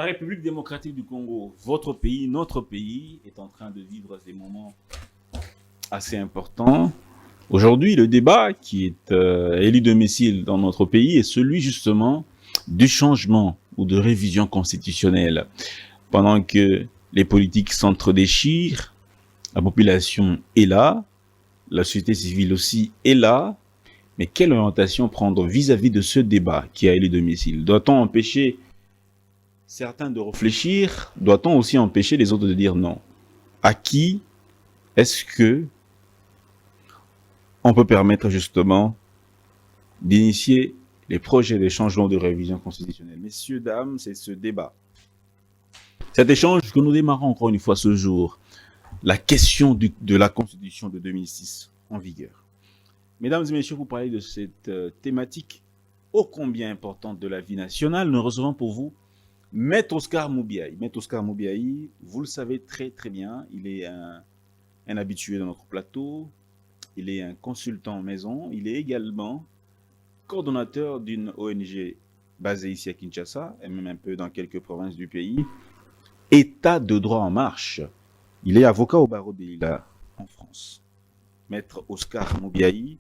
La République démocratique du Congo, votre pays, notre pays, est en train de vivre des moments assez importants. Aujourd'hui, le débat qui est élu domicile dans notre pays est celui justement du changement ou de révision constitutionnelle. Pendant que les politiques s'entre-déchirent, la population est là, la société civile aussi est là, mais quelle orientation prendre vis-à-vis de ce débat qui a élu domicile? Doit-on empêcher certains de réfléchir? Doit-on aussi empêcher les autres de dire non? À qui est-ce que on peut permettre justement d'initier les projets de changement de révision constitutionnelle? Messieurs, dames, c'est ce débat. Cet échange que nous démarrons encore une fois ce jour, la question de la Constitution de 2006 en vigueur. Mesdames et messieurs, pour parler de cette thématique ô combien importante de la vie nationale, nous recevons pour vous Maître Oscar Moubiaï. Maître Oscar Moubiaï, vous le savez très très bien, il est un habitué de notre plateau, il est un consultant maison, il est également coordonnateur d'une ONG basée ici à Kinshasa, et même un peu dans quelques provinces du pays, État de droit en marche. Il est avocat au barreau des Lilas en France. Maître Oscar Moubiaï,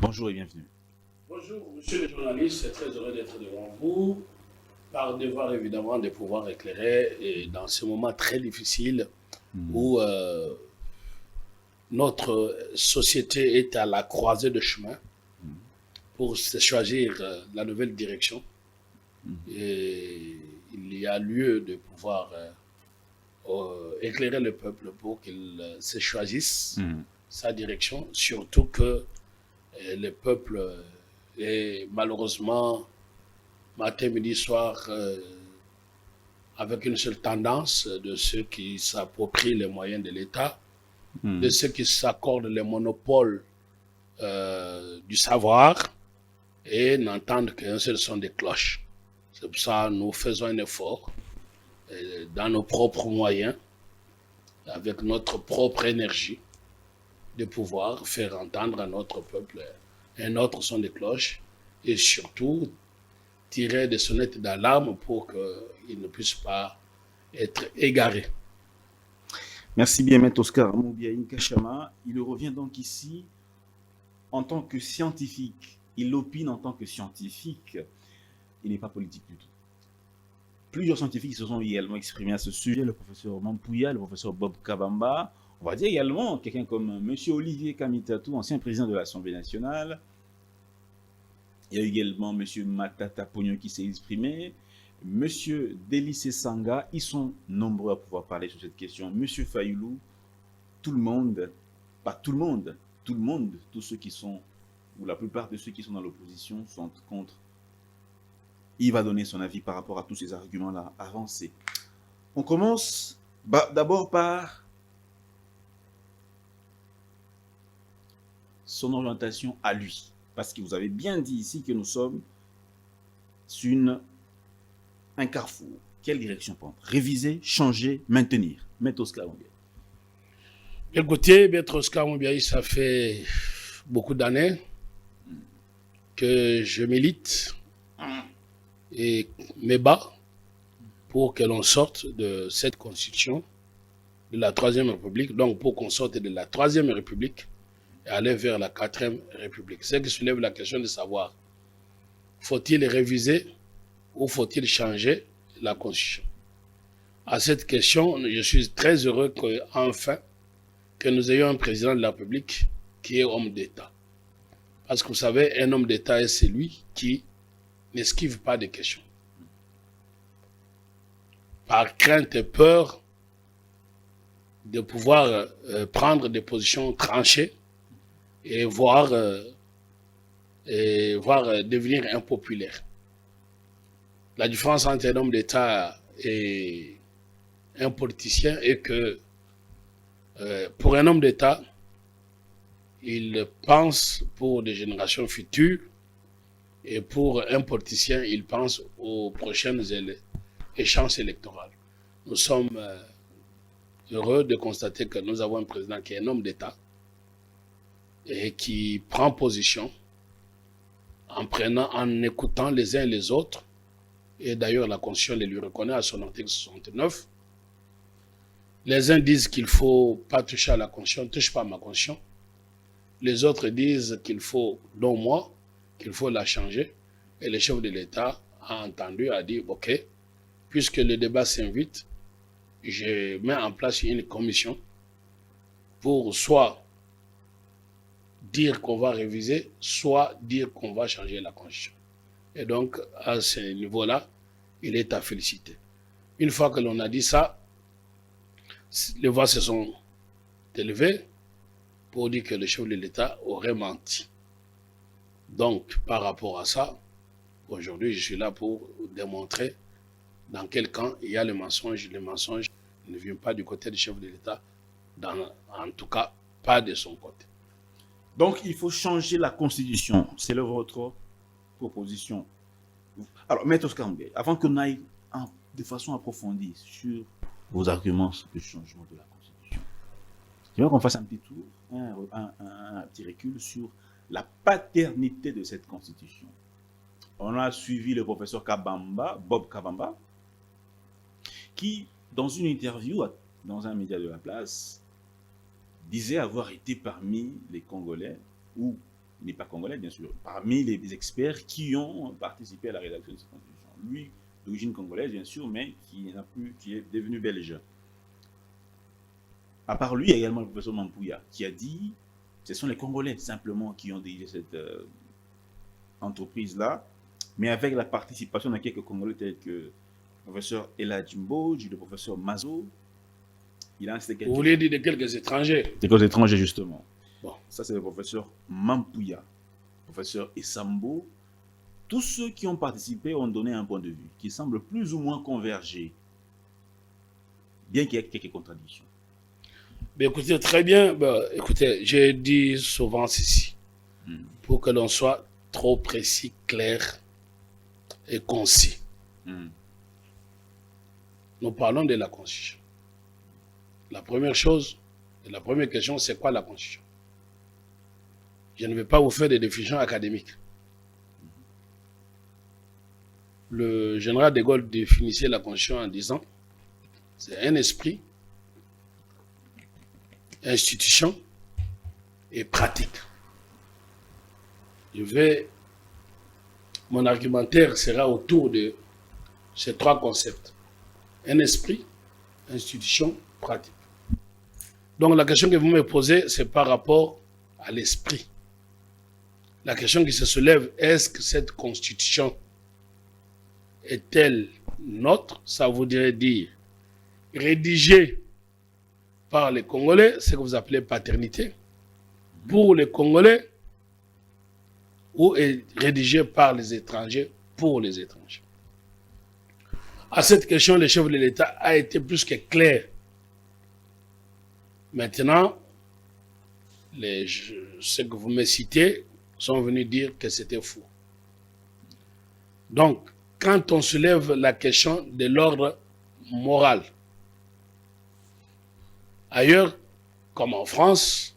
bonjour et bienvenue. Bonjour, monsieur le journaliste, c'est très heureux d'être devant vous, par devoir évidemment de pouvoir éclairer et dans ce moment très difficile où notre société est à la croisée de chemin pour se choisir la nouvelle direction. Et il y a lieu de pouvoir éclairer le peuple pour qu'il se choisisse sa direction, surtout que le peuple est malheureusement matin, midi, soir avec une seule tendance de ceux qui s'approprient les moyens de l'État, de ceux qui s'accordent les monopoles du savoir et n'entendent qu'un seul son des cloches. C'est pour ça que nous faisons un effort dans nos propres moyens, avec notre propre énergie, de pouvoir faire entendre à notre peuple un autre son des cloches et surtout tirer des sonnettes d'alarme pour qu'il ne puisse pas être égaré. Merci bien, Maître Oscar Moubiaï Kachama. Il revient donc ici en tant que scientifique. Il opine en tant que scientifique. Il n'est pas politique du tout. Plusieurs scientifiques se sont également exprimés à ce sujet. Le professeur Mampouya, le professeur Bob Kabamba. On va dire également quelqu'un comme M. Olivier Kamitatou, ancien président de l'Assemblée nationale. Il y a également M. Matata Pognon qui s'est exprimé. M. Délicé Sanga, ils sont nombreux à pouvoir parler sur cette question. M. Fayoulou, tout le monde, pas tout le monde, tout le monde, tous ceux qui sont, ou la plupart de ceux qui sont dans l'opposition sont contre. Il va donner son avis par rapport à tous ces arguments-là avancés. On commence d'abord par son orientation à lui. Parce que vous avez bien dit ici que nous sommes sur un carrefour. Quelle direction prendre? Réviser, changer, maintenir? Maître Oscar Moubiaï. Écoutez, Maître Oscar Moubiaï, ça fait beaucoup d'années que je milite et me bats pour que l'on sorte de cette constitution de la Troisième République, donc pour qu'on sorte de la Troisième République et aller vers la Quatrième République. C'est ce qui soulève la question de savoir, faut-il réviser ou faut-il changer la Constitution? À cette question, je suis très heureux qu'enfin, que nous ayons un président de la République qui est homme d'État. Parce que vous savez, un homme d'État est celui qui n'esquive pas des questions. Par crainte et peur de pouvoir prendre des positions tranchées et voir devenir impopulaire. La différence entre un homme d'État et un politicien est que pour un homme d'État, il pense pour des générations futures et pour un politicien, il pense aux prochaines échéances électorales. Nous sommes heureux de constater que nous avons un président qui est un homme d'État et qui prend position en écoutant les uns et les autres et d'ailleurs la Constitution les lui reconnaît à son article 69. Les uns disent qu'il ne faut pas toucher à la Constitution, ne touche pas à ma Constitution. Les autres disent qu'il faut, dont moi, qu'il faut la changer. Et le chef de l'État a entendu, a dit, ok, puisque le débat s'invite, je mets en place une commission pour soit dire qu'on va réviser, soit dire qu'on va changer la Constitution. Et donc, à ce niveau-là, il est à féliciter. Une fois que l'on a dit ça, les voix se sont élevées pour dire que le chef de l'État aurait menti. Donc, par rapport à ça, aujourd'hui, je suis là pour démontrer dans quel camp il y a le mensonge. Le mensonge ne vient pas du côté du chef de l'État, en tout cas, pas de son côté. Donc, il faut changer la Constitution. C'est votre proposition. Alors, Maître Oscar-Mbé, avant qu'on aille de façon approfondie sur vos arguments de changement de la Constitution, j'aimerais qu'on fasse un petit tour, un petit recul sur la paternité de cette Constitution. On a suivi le professeur Bob Kabamba, qui, dans une interview dans un média de la place, disait avoir été parmi les Congolais, ou n'est pas Congolais bien sûr, parmi les experts qui ont participé à la rédaction de cette Constitution. Lui, d'origine congolaise bien sûr, mais qui est devenu belge. À part lui, il y a également le professeur Mampouya, qui a dit ce sont les Congolais simplement qui ont dirigé cette entreprise-là, mais avec la participation de quelques Congolais tels que le professeur Ella Jimboji, le professeur Mazo. Vous voulez dire de quelques étrangers? De quelques étrangers, justement. Bon. Ça, c'est le professeur Mampouya, le professeur Essambo. Tous ceux qui ont participé ont donné un point de vue qui semble plus ou moins converger, bien qu'il y ait quelques contradictions. Mais écoutez, très bien. Écoutez, j'ai dit souvent ceci, pour que l'on soit trop précis, clair et concis. Nous parlons de la Constitution. La première chose, et la première question, c'est quoi la Constitution? Je ne vais pas vous faire des définitions académiques. Le général de Gaulle définissait la Constitution en disant c'est un esprit, institution et pratique. Mon argumentaire sera autour de ces trois concepts. Un esprit, institution, pratique. Donc la question que vous me posez, c'est par rapport à l'esprit. La question qui se soulève, est-ce que cette constitution est-elle nôtre? Ça voudrait dire rédigée par les Congolais, ce que vous appelez paternité, pour les Congolais, ou est rédigée par les étrangers, pour les étrangers. À cette question, le chef de l'État a été plus que clair. Maintenant, ceux que vous me citez sont venus dire que c'était faux. Donc, quand on soulève la question de l'ordre moral, ailleurs, comme en France,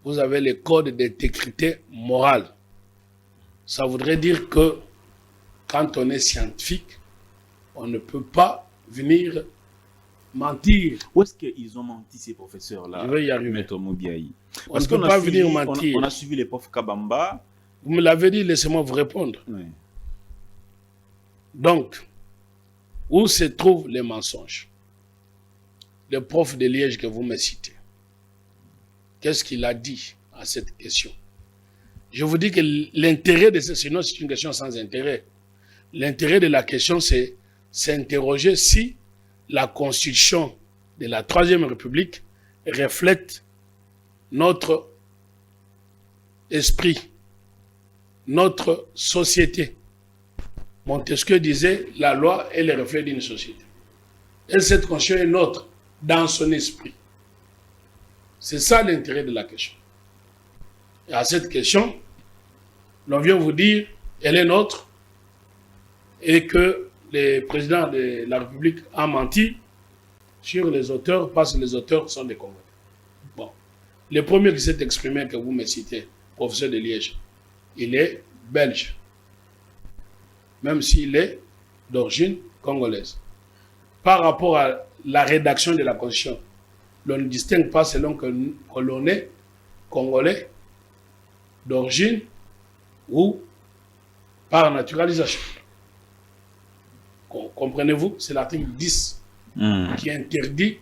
vous avez les codes d'intégrité morale. Ça voudrait dire que quand on est scientifique, on ne peut pas venir mentir. Où est-ce qu'ils ont menti, ces professeurs-là? Je vais y arriver. Maître Moubiaï. On ne peut pas venir mentir. On a suivi les profs Kabamba. Vous me l'avez dit, laissez-moi vous répondre. Oui. Donc, où se trouvent les mensonges? Le prof de Liège que vous me citez, qu'est-ce qu'il a dit à cette question? Je vous dis que l'intérêt de cette, sinon c'est une question sans intérêt. L'intérêt de la question, c'est s'interroger si la Constitution de la Troisième République reflète notre esprit, notre société. Montesquieu disait, la loi est le reflet d'une société. Et cette Constitution est nôtre dans son esprit. C'est ça l'intérêt de la question. Et à cette question, l'on vient vous dire, elle est nôtre, et que le président de la République a menti sur les auteurs, parce que les auteurs sont des Congolais. Bon. Le premier qui s'est exprimé, que vous me citez, professeur de Liège, il est belge. Même s'il est d'origine congolaise. Par rapport à la rédaction de la Constitution, l'on ne distingue pas selon que l'on est congolais d'origine ou par naturalisation. Comprenez-vous? C'est l'article 10 qui interdit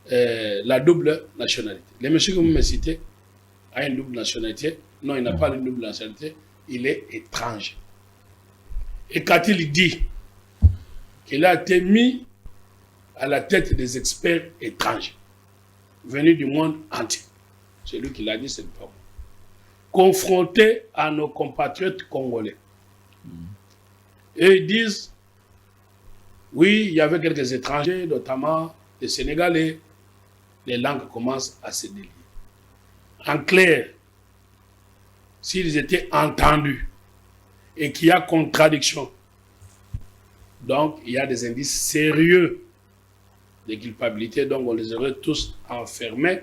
la double nationalité. Les messieurs que vous me citez a une double nationalité. Non, il n'a pas une double nationalité. Il est étranger. Et qu'a-t-il dit? Qu'il a été mis à la tête des experts étrangers, venus du monde entier. C'est lui qui l'a dit, c'est le parole. Confronté à nos compatriotes congolais. Et ils disent, oui, il y avait quelques étrangers, notamment des Sénégalais. Les langues commencent à se délier. En clair, s'ils étaient entendus et qu'il y a contradiction, donc il y a des indices sérieux de culpabilité, donc on les aurait tous enfermés,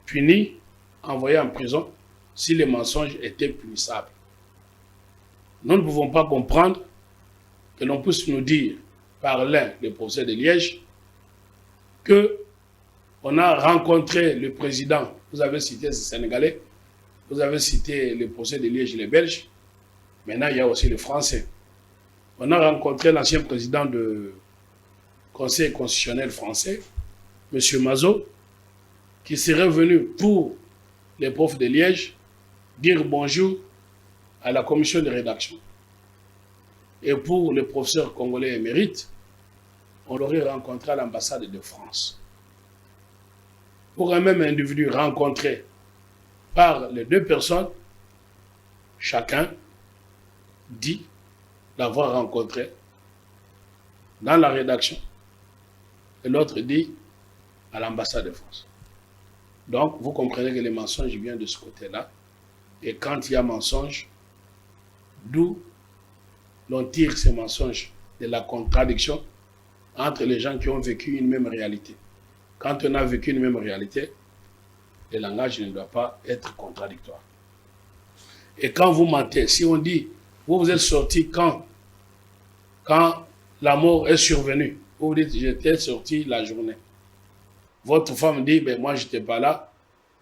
punis, envoyés en prison, si les mensonges étaient punissables. Nous ne pouvons pas comprendre que l'on puisse nous dire, par l'un des procès de Liège, qu'on a rencontré le président, vous avez cité ce Sénégalais, vous avez cité le procès de Liège, les Belges, maintenant il y a aussi les Français. On a rencontré l'ancien président du Conseil constitutionnel français, M. Mazot, qui serait venu pour les profs de Liège dire bonjour à la commission de rédaction. Et pour les professeurs congolais émérites, on l'aurait rencontré à l'ambassade de France. Pour un même individu rencontré par les deux personnes, chacun dit l'avoir rencontré dans la rédaction et l'autre dit à l'ambassade de France. Donc, vous comprenez que les mensonges viennent de ce côté-là. Et quand il y a mensonge, d'où l'on tire ces mensonges de la contradiction entre les gens qui ont vécu une même réalité. Quand on a vécu une même réalité, le langage ne doit pas être contradictoire. Et quand vous mentez, si on dit, vous êtes sorti quand la mort est survenue, vous dites, j'étais sorti la journée. Votre femme dit, ben moi je n'étais pas là,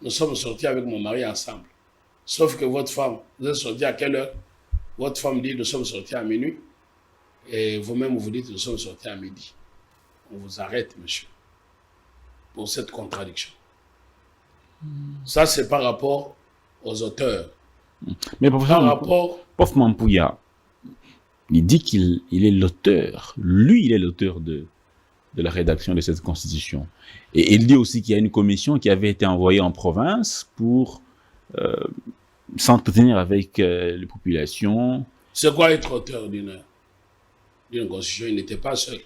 nous sommes sortis avec mon mari ensemble. Sauf que votre femme, vous êtes sorti à quelle heure? Votre femme dit, nous sommes sortis à minuit. Et vous-même, vous dites, nous sommes sortis à midi. On vous arrête, monsieur, pour cette contradiction. Ça, c'est par rapport aux auteurs. Mais par rapport... Prof Mampouya, il dit qu'il est l'auteur. Lui, il est l'auteur de la rédaction de cette constitution. Et il dit aussi qu'il y a une commission qui avait été envoyée en province pour s'entretenir avec les populations. C'est quoi être auteur d'une constitution? Il n'était pas seul.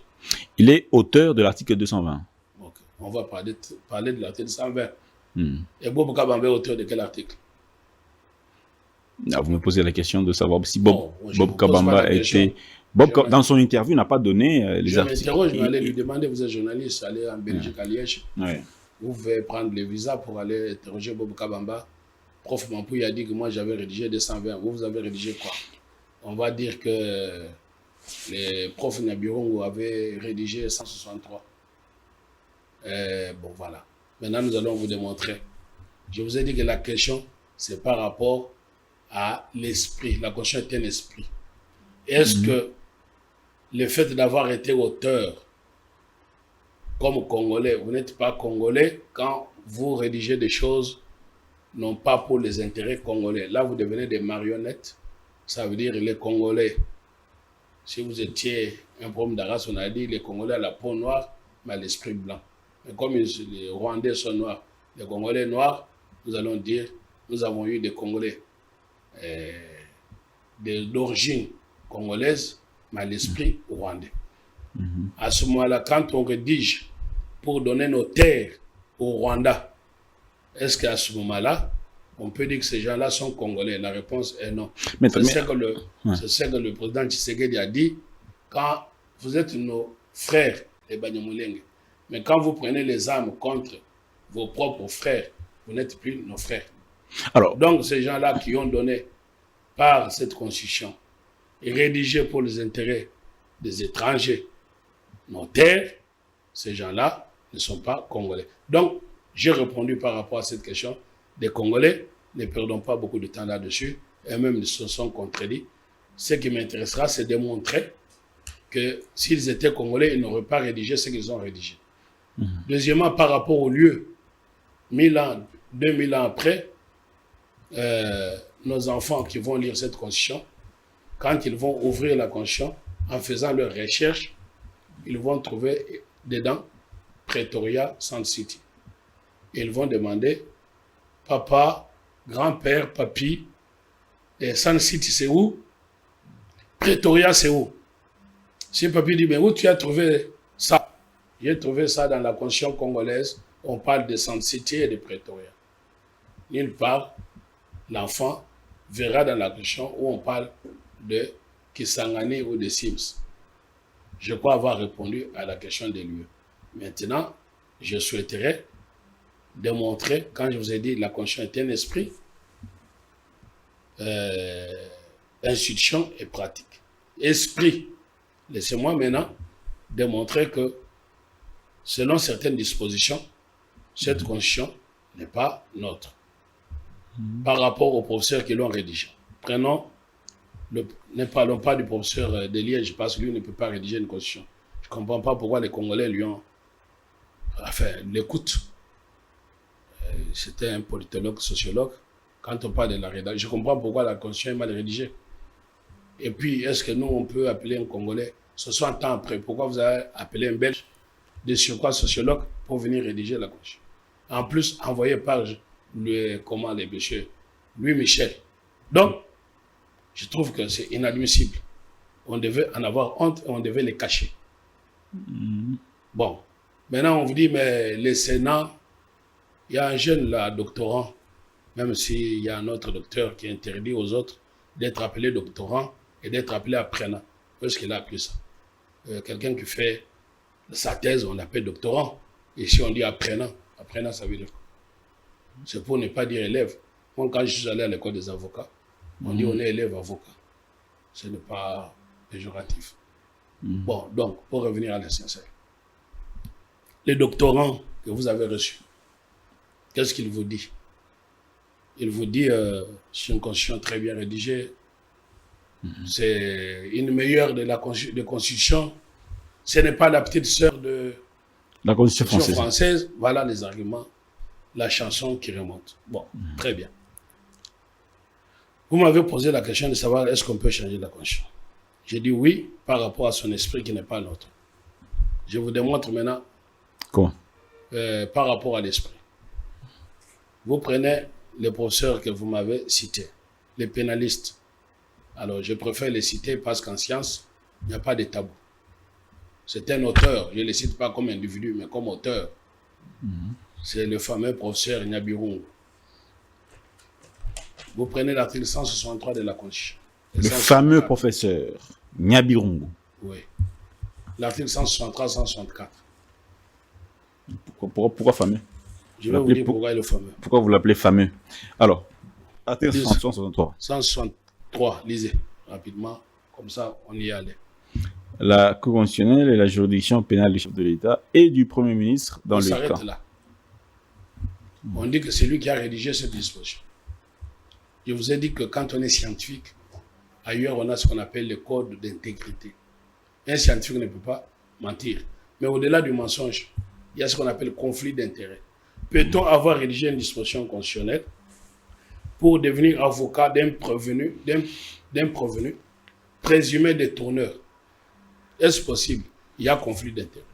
Il est auteur de l'article 220. Okay. On va parler de l'article 220. Et Bob Kabamba est auteur de quel article? Là, vous me posez la question de savoir si Bob Kabamba a été... dans son interview, n'a pas donné les articles. Je m'interroge, mais allez lui demander, vous êtes journaliste, allez en Belgique, à Liège. Ouais. Vous pouvez prendre le visa pour aller interroger Bob Kabamba. Prof Mampouya a dit que moi j'avais rédigé 220. Vous avez rédigé quoi? On va dire que les profs Nabirongo avaient rédigé 163. Bon, voilà. Maintenant, nous allons vous démontrer. Je vous ai dit que la question, c'est par rapport à l'esprit. La Constitution est un esprit. Est-ce que le fait d'avoir été auteur comme Congolais, vous n'êtes pas Congolais quand vous rédigez des choses non pas pour les intérêts congolais. Là, vous devenez des marionnettes. Ça veut dire les Congolais. Si vous étiez un problème de race, on a dit les Congolais à la peau noire, mais à l'esprit blanc. Mais comme les Rwandais sont noirs, les Congolais noirs, nous allons dire, nous avons eu des Congolais d'origine congolaise, mais à l'esprit rwandais. À ce moment-là, quand on rédige pour donner nos terres au Rwanda, est-ce qu'à ce moment-là, on peut dire que ces gens-là sont congolais? La réponse est non. C'est ce que le président Tshisekedi a dit, quand vous êtes nos frères, les Banyamulenge, mais quand vous prenez les armes contre vos propres frères, vous n'êtes plus nos frères. Alors, donc ces gens-là qui ont donné par cette constitution rédigé pour les intérêts des étrangers, nos terres, ces gens-là ne sont pas Congolais. Donc, j'ai répondu par rapport à cette question. Des Congolais, ne perdons pas beaucoup de temps là-dessus, et même ils se sont contredits. Ce qui m'intéressera, c'est de montrer que s'ils étaient Congolais, ils n'auraient pas rédigé ce qu'ils ont rédigé. Deuxièmement, par rapport au lieu, 1000 ans, 2000 ans après, nos enfants qui vont lire cette constitution, quand ils vont ouvrir la constitution, en faisant leurs recherches, ils vont trouver dedans Pretoria, Sun City. Et ils vont demander, papa, grand-père, papy, et Sun City c'est où? Pretoria c'est où? Si papy dit, mais où tu as trouvé ça? J'ai trouvé ça dans la constitution congolaise, on parle de Sun City et de Pretoria. Nulle part, l'enfant verra dans la constitution où on parle de Kisangani ou de Sims. Je crois avoir répondu à la question des lieux. Maintenant, je souhaiterais démontrer, quand je vous ai dit la constitution est un esprit, institution et pratique. Esprit, laissez-moi maintenant démontrer que selon certaines dispositions, cette constitution n'est pas nôtre. Par rapport aux professeurs qui l'ont rédigé. Ne parlons pas du professeur de Liège, parce que lui ne peut pas rédiger une constitution. Je ne comprends pas pourquoi les Congolais lui ont... Enfin, l'écoute. C'était un politologue, sociologue. Quand on parle de la rédaction, je comprends pourquoi la constitution est mal rédigée. Et puis, est-ce que nous, on peut appeler un Congolais 60 ans après? Pourquoi vous avez appelé un Belge de surcroît sociologue pour venir rédiger la constitution? En plus, envoyé par les messieurs Louis Michel. Donc, je trouve que c'est inadmissible. On devait en avoir honte et on devait les cacher. Bon, maintenant on vous dit, mais les Sénats, il y a un jeune là, doctorant, même s'il y a un autre docteur qui interdit aux autres d'être appelé doctorant et d'être appelé apprenant. Qu'est-ce qu'il a appelé ça? Quelqu'un qui fait sa thèse, on l'appelle doctorant. Et si on dit apprenant, apprenant ça veut dire quoi? C'est pour ne pas dire élève. Moi, quand je suis allé à l'école des avocats, on dit on est élève avocat. Ce n'est pas péjoratif. Bon, donc, pour revenir à l'essentiel. Les doctorants que vous avez reçus, qu'est-ce qu'il vous dit? Il vous dit, c'est une constitution très bien rédigée, c'est une meilleure de constitution, ce n'est pas la petite sœur de la constitution française. Voilà les arguments, la chanson qui remonte. Bon, très bien. Vous m'avez posé la question de savoir est-ce qu'on peut changer la constitution. J'ai dit oui par rapport à son esprit qui n'est pas nôtre. Je vous démontre maintenant quoi par rapport à l'esprit. Vous prenez les professeurs que vous m'avez cités, les pénalistes. Alors, je préfère les citer parce qu'en science, il n'y a pas de tabou. C'est un auteur, je ne le cite pas comme individu, mais comme auteur. C'est le fameux professeur Nyabirungu. Vous prenez l'article 163 de la Constitution. Le fameux professeur Nyabirungu. Oui. L'article 163-164. Pourquoi fameux? Je vais vous dire pourquoi il est fameux. Pourquoi vous l'appelez fameux? Alors, article 163. 163, lisez rapidement, comme ça on y allait. La Cour constitutionnelle est la juridiction pénale du chef de l'État et du Premier ministre dans le cas. On s'arrête là. On dit que c'est lui qui a rédigé cette disposition. Je vous ai dit que quand on est scientifique, ailleurs on a ce qu'on appelle le code d'intégrité. Un scientifique ne peut pas mentir. Mais au-delà du mensonge, il y a ce qu'on appelle conflit d'intérêts. Peut-on avoir rédigé une disposition constitutionnelle pour devenir avocat d'un prévenu présumé détourneur? Est-ce possible? Il y a conflit d'intérêts.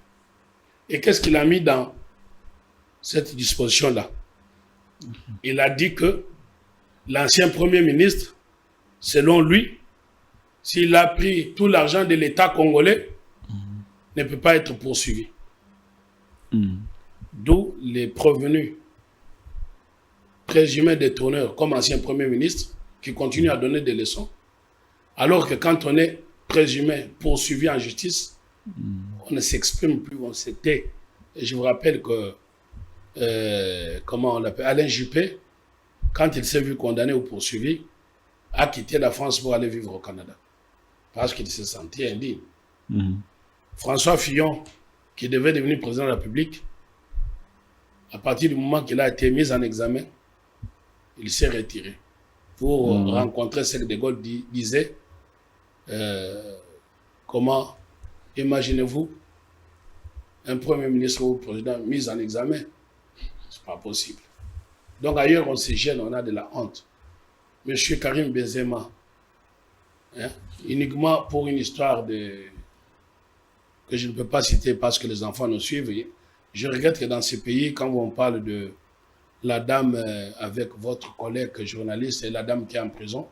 Et qu'est-ce qu'il a mis dans cette disposition-là? Il a dit que l'ancien Premier ministre, selon lui, s'il a pris tout l'argent de l'État congolais, ne peut pas être poursuivi. D'où les prévenus présumés détourneurs comme ancien Premier ministre qui continuent à donner des leçons. Alors que quand on est présumé poursuivi en justice, on ne s'exprime plus, on se tait. Et je vous rappelle que, comment on l'appelle, Alain Juppé, quand il s'est vu condamné ou poursuivi, a quitté la France pour aller vivre au Canada. parce qu'il se sentait indigne. François Fillon, qui devait devenir président de la République, à partir du moment qu'il a été mis en examen, il s'est retiré pour rencontrer ce que De Gaulle disait. Comment imaginez-vous un Premier ministre ou président mis en examen? C'est pas possible. Donc ailleurs, on se gêne, on a de la honte. Monsieur Karim Benzema, uniquement pour une histoire que je ne peux pas citer parce que les enfants nous suivent, je regrette que dans ce pays, quand on parle de la dame avec votre collègue journaliste et la dame qui est en prison,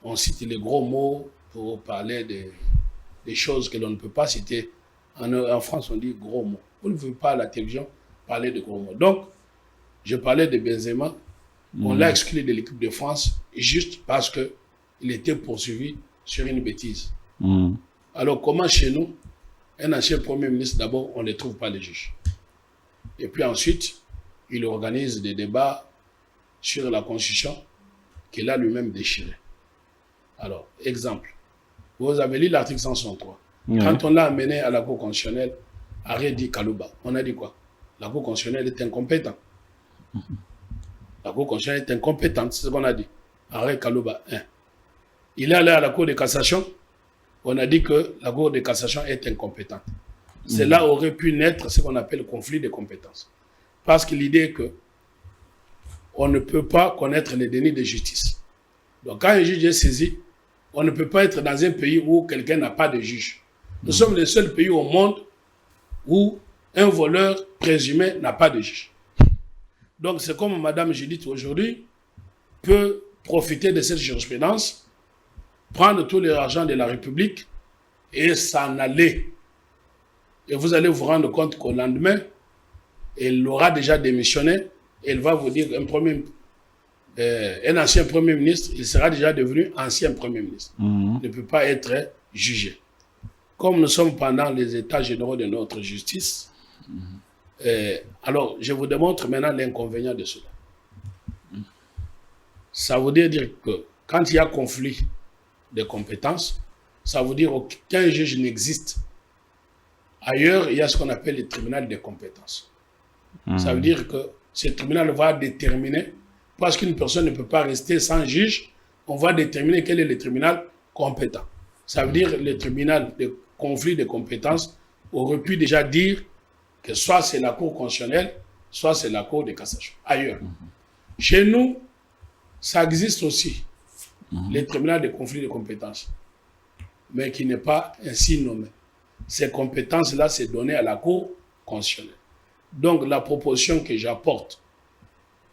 on cite les gros mots pour parler des choses que l'on ne peut pas citer. En France, on dit gros mots. Vous ne pouvez pas à la télévision parler de gros mots. Donc, je parlais de Benzema, on l'a exclu de l'équipe de France juste parce qu'il était poursuivi sur une bêtise. Alors, comment chez nous, un ancien Premier ministre, d'abord, on ne trouve pas les juges. Et puis ensuite, il organise des débats sur la Constitution qu'il a lui-même déchirée. Alors, exemple, vous avez lu l'article 163. Quand on l'a amené à la Cour constitutionnelle, arrêt dit Kalouba. On a dit quoi? La Cour constitutionnelle est incompétente. La Cour constitutionnelle est incompétente, c'est ce qu'on a dit. Arrêt Kalouba 1. Il est allé à la Cour de cassation, on a dit que la Cour de cassation est incompétente. Cela aurait pu naître ce qu'on appelle le conflit de compétences. Parce que l'idée est que on ne peut pas connaître les dénis de justice. Donc quand un juge est saisi, on ne peut pas être dans un pays où quelqu'un n'a pas de juge. Nous sommes le seul pays au monde où un voleur présumé n'a pas de juge. Donc c'est comme Mme Judith aujourd'hui peut profiter de cette jurisprudence, prendre tout l'argent de la République et s'en aller. Et vous allez vous rendre compte qu'au lendemain, elle aura déjà démissionné et elle va vous dire un ancien Premier ministre, il sera déjà devenu ancien Premier ministre. Il ne peut pas être jugé. Comme nous sommes pendant les états généraux de notre justice, alors je vous démontre maintenant l'inconvénient de cela. Ça veut dire que quand il y a conflit de compétences, ça veut dire qu'aucun juge n'existe. Ailleurs, il y a ce qu'on appelle le tribunal de compétences. Ça veut dire que ce tribunal va déterminer, parce qu'une personne ne peut pas rester sans juge, on va déterminer quel est le tribunal compétent. Ça veut dire que le tribunal de conflit de compétences aurait pu déjà dire que soit c'est la Cour constitutionnelle, soit c'est la Cour de cassation. Ailleurs. Chez nous, ça existe aussi, le tribunal de conflit de compétences, mais qui n'est pas ainsi nommé. Ces compétences-là, c'est donné à la Cour constitutionnelle. Donc, la proposition que j'apporte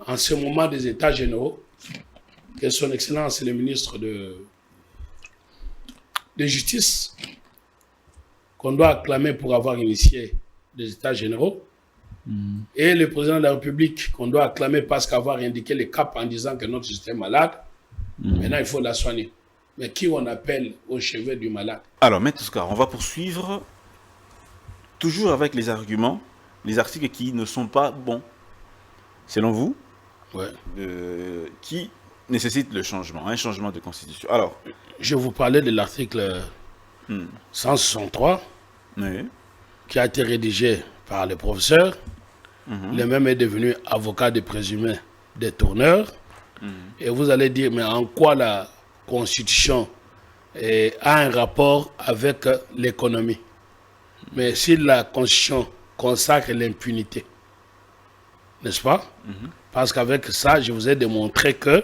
en ce moment des États généraux, que son Excellence le ministre de Justice, qu'on doit acclamer pour avoir initié des États généraux, et le président de la République, qu'on doit acclamer parce qu'avoir indiqué le cap en disant que notre système est malade, maintenant il faut la soigner. Mais qui on appelle au chevet du malade? Alors, Maître Oscar, on va poursuivre toujours avec les arguments, les articles qui ne sont pas bons, selon vous, qui nécessitent le changement, un changement de constitution. Alors, je vous parlais de l'article 163, qui a été rédigé par le professeur. Le même est devenu avocat de présumé détourneur. Et vous allez dire, mais en quoi la Constitution a un rapport avec l'économie? Mais si la Constitution consacre l'impunité, n'est-ce pas? Parce qu'avec ça, je vous ai démontré que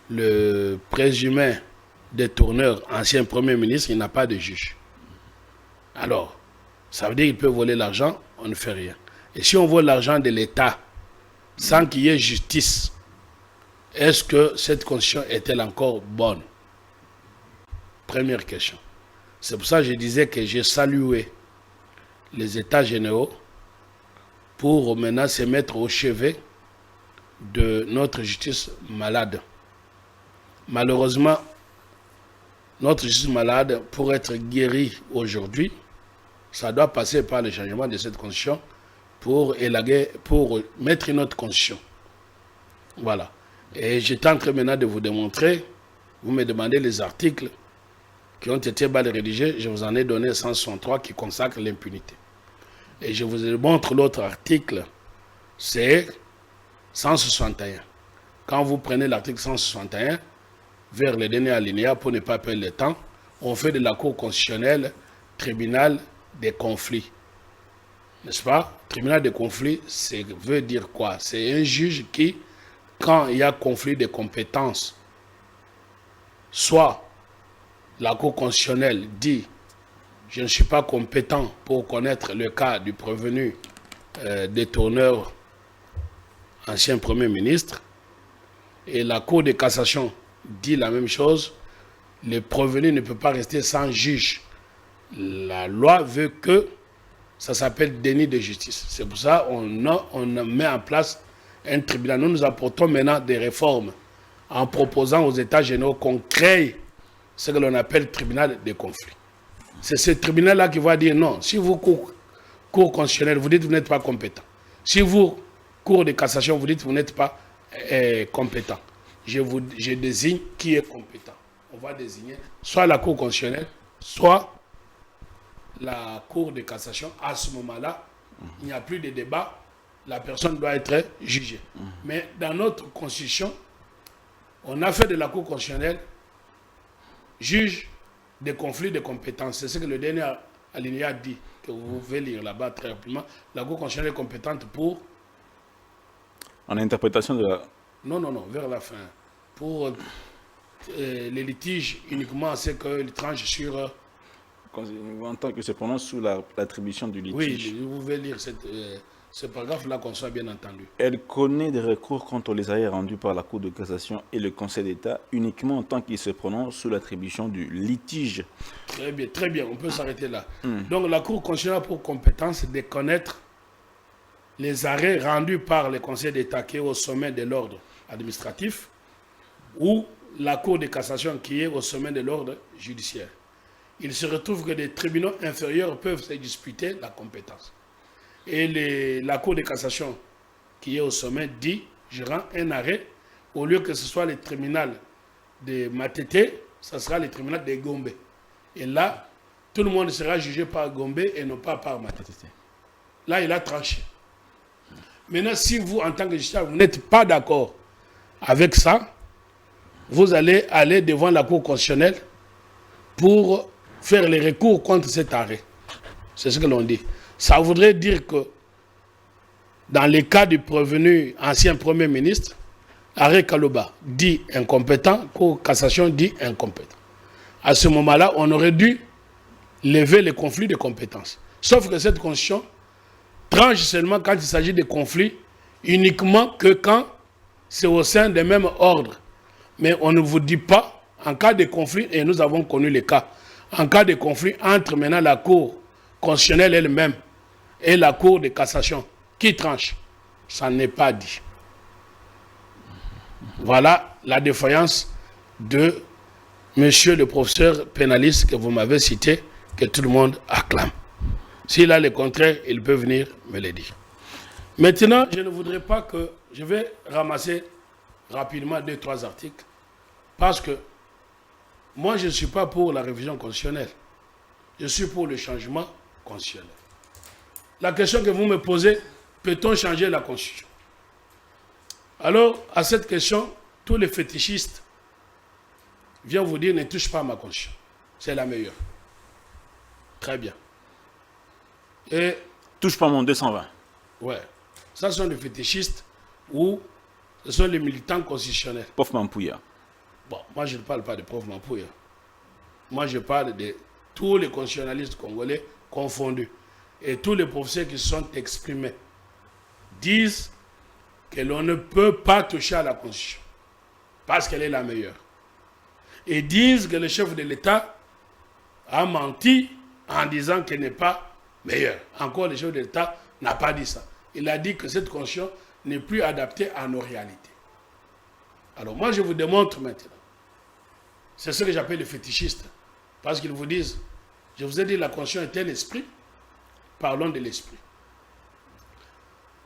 le présumé détourneur, ancien Premier ministre, il n'a pas de juge. Alors, ça veut dire qu'il peut voler l'argent, on ne fait rien. Et si on vole l'argent de l'État sans qu'il y ait justice, est-ce que cette constitution est-elle encore bonne? Première question. C'est pour ça que je disais que j'ai salué les États généraux pour maintenant se mettre au chevet de notre justice malade. Malheureusement, notre justice malade, pour être guérie aujourd'hui, ça doit passer par le changement de cette constitution pour mettre une autre constitution. Voilà. Et j'étais en train maintenant de vous démontrer, vous me demandez les articles, qui ont été mal rédigés, je vous en ai donné 163 qui consacrent l'impunité. Et je vous montre l'autre article, c'est 161. Quand vous prenez l'article 161, vers le dernier alinéa, pour ne pas perdre le temps, on fait de la Cour constitutionnelle tribunal des conflits. N'est-ce pas? Tribunal des conflits, ça veut dire quoi? C'est un juge qui, quand il y a conflit de compétences, soit la Cour constitutionnelle dit « je ne suis pas compétent pour connaître le cas du prévenu détourneur, ancien Premier ministre », et la Cour de cassation dit la même chose, le prévenu ne peut pas rester sans juge. La loi veut que ça s'appelle déni de justice. C'est pour ça qu'on met en place un tribunal. Nous apportons maintenant des réformes en proposant aux États généraux qu'on crée ce que l'on appelle tribunal de conflit. C'est ce tribunal-là qui va dire non. Si vous, cour constitutionnelle, vous dites que vous n'êtes pas compétent. Si vous, cour de cassation, vous dites que vous n'êtes pas compétent. Je désigne qui est compétent. On va désigner soit la Cour constitutionnelle, soit la Cour de cassation. À ce moment-là, il n'y a plus de débat, la personne doit être jugée. Mais dans notre constitution, on a fait de la Cour constitutionnelle juge des conflits de compétences. C'est ce que le dernier alinéa dit, que vous pouvez lire là-bas très rapidement. La Cour constitutionnelle est compétente pour... En interprétation de la... Non, vers la fin. Pour les litiges, uniquement, c'est qu'il tranche sur... En tant que se prononce sous l'attribution du litige. Oui, vous pouvez lire ce paragraphe-là qu'on soit bien entendu. Elle connaît des recours contre les arrêts rendus par la Cour de cassation et le Conseil d'État uniquement en tant qu'il se prononce sous l'attribution du litige. Très bien, on peut s'arrêter là. Donc la Cour constitutionnelle a pour compétence de connaître les arrêts rendus par le Conseil d'État qui est au sommet de l'ordre administratif ou la Cour de cassation qui est au sommet de l'ordre judiciaire. Il se retrouve que des tribunaux inférieurs peuvent se disputer la compétence. Et la Cour de cassation qui est au sommet dit, je rends un arrêt, au lieu que ce soit le tribunal de Matete, ce sera le tribunal de Gombe. Et là, tout le monde sera jugé par Gombe et non pas par Matete. Là, il a tranché. Maintenant, si vous, en tant que justiciable, vous n'êtes pas d'accord avec ça, vous allez aller devant la Cour constitutionnelle pour faire les recours contre cet arrêt. C'est ce que l'on dit. Ça voudrait dire que dans les cas du prévenu ancien Premier ministre, arrêt Kaloba dit incompétent, Cour cassation dit incompétent. À ce moment-là, on aurait dû lever les conflits de compétences. Sauf que cette constitution tranche seulement quand il s'agit de conflits, uniquement que quand c'est au sein des mêmes ordres. Mais on ne vous dit pas, en cas de conflit, et nous avons connu les cas, en cas de conflit entre maintenant la Cour constitutionnelle elle-même et la Cour de cassation, qui tranche? Ça n'est pas dit. Voilà la défaillance de monsieur le professeur pénaliste que vous m'avez cité, que tout le monde acclame. S'il a le contraire, il peut venir me le dire. Maintenant, je ne voudrais pas que... Je vais ramasser rapidement 2-3 articles, parce que moi, je ne suis pas pour la révision constitutionnelle. Je suis pour le changement constitutionnel. La question que vous me posez, peut-on changer la Constitution? Alors, à cette question, tous les fétichistes viennent vous dire, ne touche pas à ma Constitution. C'est la meilleure. Très bien. Et... touche pas mon 220. Ouais. Ça, ce sont les fétichistes ou ce sont les militants constitutionnels. Prof Mampouya. Bon, moi, je ne parle pas de Prof Mampouya. Moi, je parle de tous les constitutionnalistes congolais confondus. Et tous les professeurs qui se sont exprimés disent que l'on ne peut pas toucher à la Constitution parce qu'elle est la meilleure. Et disent que le chef de l'État a menti en disant qu'elle n'est pas meilleure. Encore, le chef de l'État n'a pas dit ça. Il a dit que cette Constitution n'est plus adaptée à nos réalités. Alors moi, je vous démontre maintenant. C'est ce que j'appelle les fétichistes. Parce qu'ils vous disent, je vous ai dit la Constitution est un esprit, parlons de l'esprit.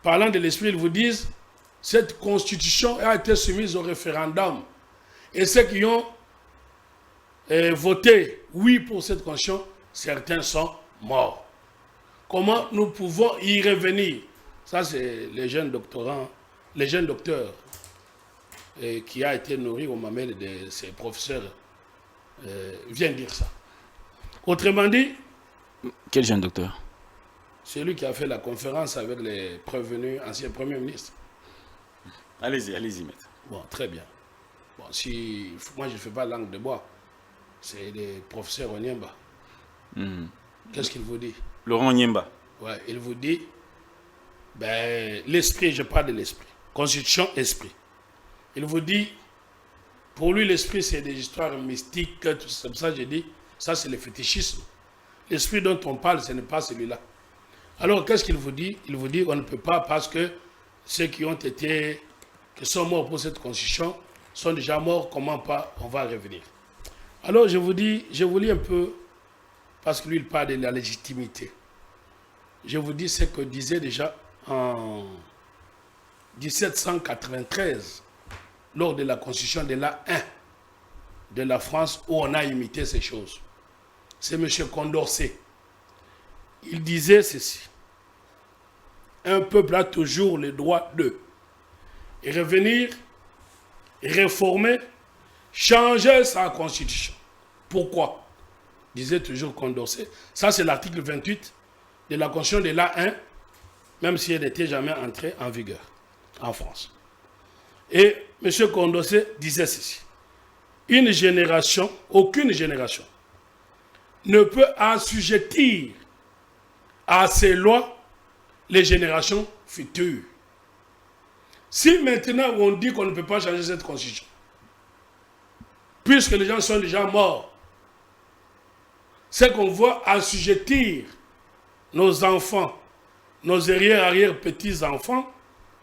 Parlant de l'esprit, ils vous disent, cette Constitution a été soumise au référendum. Et ceux qui ont voté oui pour cette constitution, certains sont morts. Comment nous pouvons y revenir? Ça, c'est les jeunes doctorants, les jeunes docteurs qui a été nourri au mamelles de ses professeurs viennent dire ça. Autrement dit... Quel jeune docteur? Celui qui a fait la conférence avec les prévenus anciens premiers ministres. Allez-y, maître. Bon, très bien. Bon, moi, je ne fais pas langue de bois. C'est le professeur Onyemba. Qu'est-ce qu'il vous dit? Laurent Onyemba. Ouais, il vous dit, l'esprit, je parle de l'esprit. Constitution, esprit. Il vous dit, pour lui, l'esprit, c'est des histoires mystiques, tout ça. Comme ça, j'ai dit, ça, c'est le fétichisme. L'esprit dont on parle, ce n'est pas celui-là. Alors, qu'est-ce qu'il vous dit? Il vous dit, on ne peut pas parce que ceux qui sont morts pour cette constitution, sont déjà morts, comment pas, on va revenir. Alors, je vous lis un peu, parce que lui, il parle de la légitimité. Je vous dis ce que disait déjà en 1793, lors de la constitution de l'A 1 de la France, où on a imité ces choses. C'est M. Condorcet. Il disait ceci. Un peuple a toujours le droit de revenir, réformer, changer sa constitution. Pourquoi? Disait toujours Condorcet. Ça, c'est l'article 28 de la constitution de l'A 1, même si elle n'était jamais entrée en vigueur en France. Et M. Condorcet disait ceci. Une génération, aucune génération, ne peut assujettir à ces lois les générations futures. Si maintenant on dit qu'on ne peut pas changer cette constitution, puisque les gens sont déjà morts, c'est qu'on va assujettir nos enfants, nos arrière-petits-enfants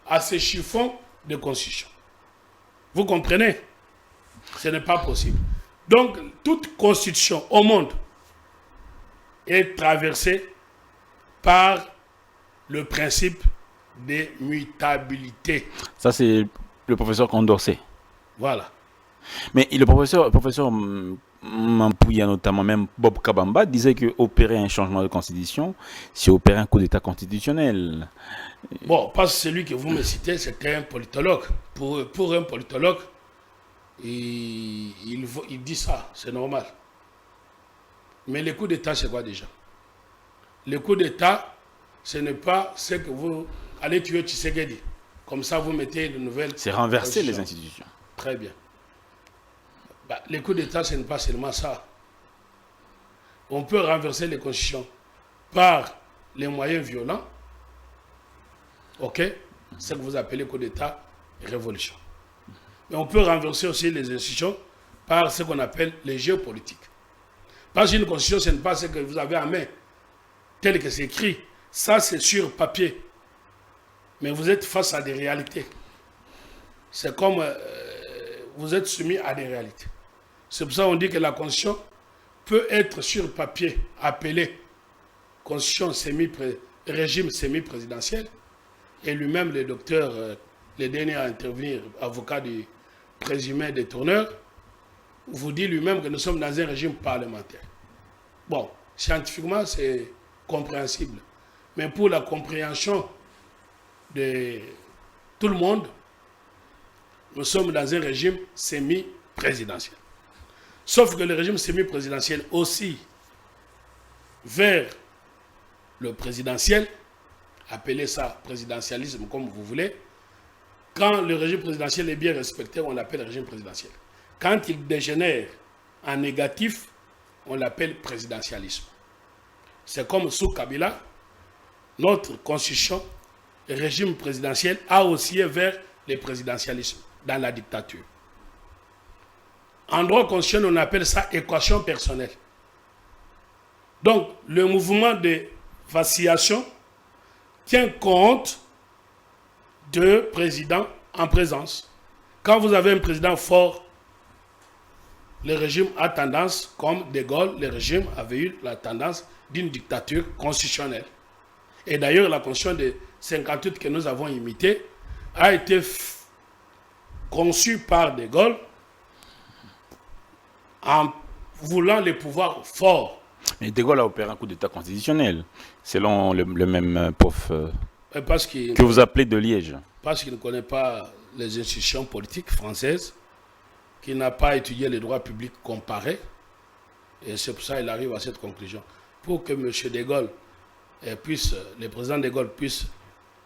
à ces chiffons de constitution. Vous comprenez? Ce n'est pas possible. Donc, toute constitution au monde est traversée par le principe de mutabilité. Ça, c'est le professeur Condorcet. Voilà. Mais le professeur Mampouya, notamment, même Bob Kabamba, disait qu'opérer un changement de constitution, c'est opérer un coup d'État constitutionnel. Bon, parce que celui que vous me citez, c'était un politologue. Pour un politologue, il dit ça, c'est normal. Mais le coup d'État, c'est quoi déjà? Le coup d'État, ce n'est pas ce que vous allez tuer Tshisekedi. Comme ça, vous mettez de nouvelles... C'est renverser les institutions. Très bien. Le coup d'État, ce n'est pas seulement ça. On peut renverser les constitutions par les moyens violents. OK? C'est ce que vous appelez coup d'État, révolution. Mais on peut renverser aussi les institutions par ce qu'on appelle les jeux politiques. Parce qu'une constitution, ce n'est pas ce que vous avez en main, tel que c'est écrit. Ça, c'est sur papier. Mais vous êtes face à des réalités. C'est comme vous êtes soumis à des réalités. C'est pour ça qu'on dit que la constitution peut être sur papier appelée constitution régime semi-présidentiel. Et lui-même, le docteur, le dernier à intervenir, avocat du présumé détourneur, vous dit lui-même que nous sommes dans un régime parlementaire. Bon, scientifiquement, c'est compréhensible. Mais pour la compréhension de tout le monde, nous sommes dans un régime semi-présidentiel. Sauf que le régime semi-présidentiel aussi vers le présidentiel, appelez ça présidentialisme comme vous voulez, quand le régime présidentiel est bien respecté, on l'appelle régime présidentiel. Quand il dégénère en négatif, on l'appelle présidentialisme. C'est comme sous Kabila, notre constitution, le régime présidentiel a oscillé vers le présidentialisme dans la dictature. En droit constitutionnel, on appelle ça équation personnelle. Donc, le mouvement de vacillation tient compte de présidents en présence. Quand vous avez un président fort, le régime a tendance, comme De Gaulle, le régime avait eu la tendance d'une dictature constitutionnelle. Et d'ailleurs, la constitution de 58 que nous avons imitée a été conçue par De Gaulle en voulant les pouvoirs forts. Mais De Gaulle a opéré un coup d'État constitutionnel, selon le même prof que vous appelez de Liège. Parce qu'il ne connaît pas les institutions politiques françaises, qu'il n'a pas étudié les droits publics comparés, et c'est pour ça qu'il arrive à cette conclusion. Pour que M. De Gaulle puisse, le président De Gaulle puisse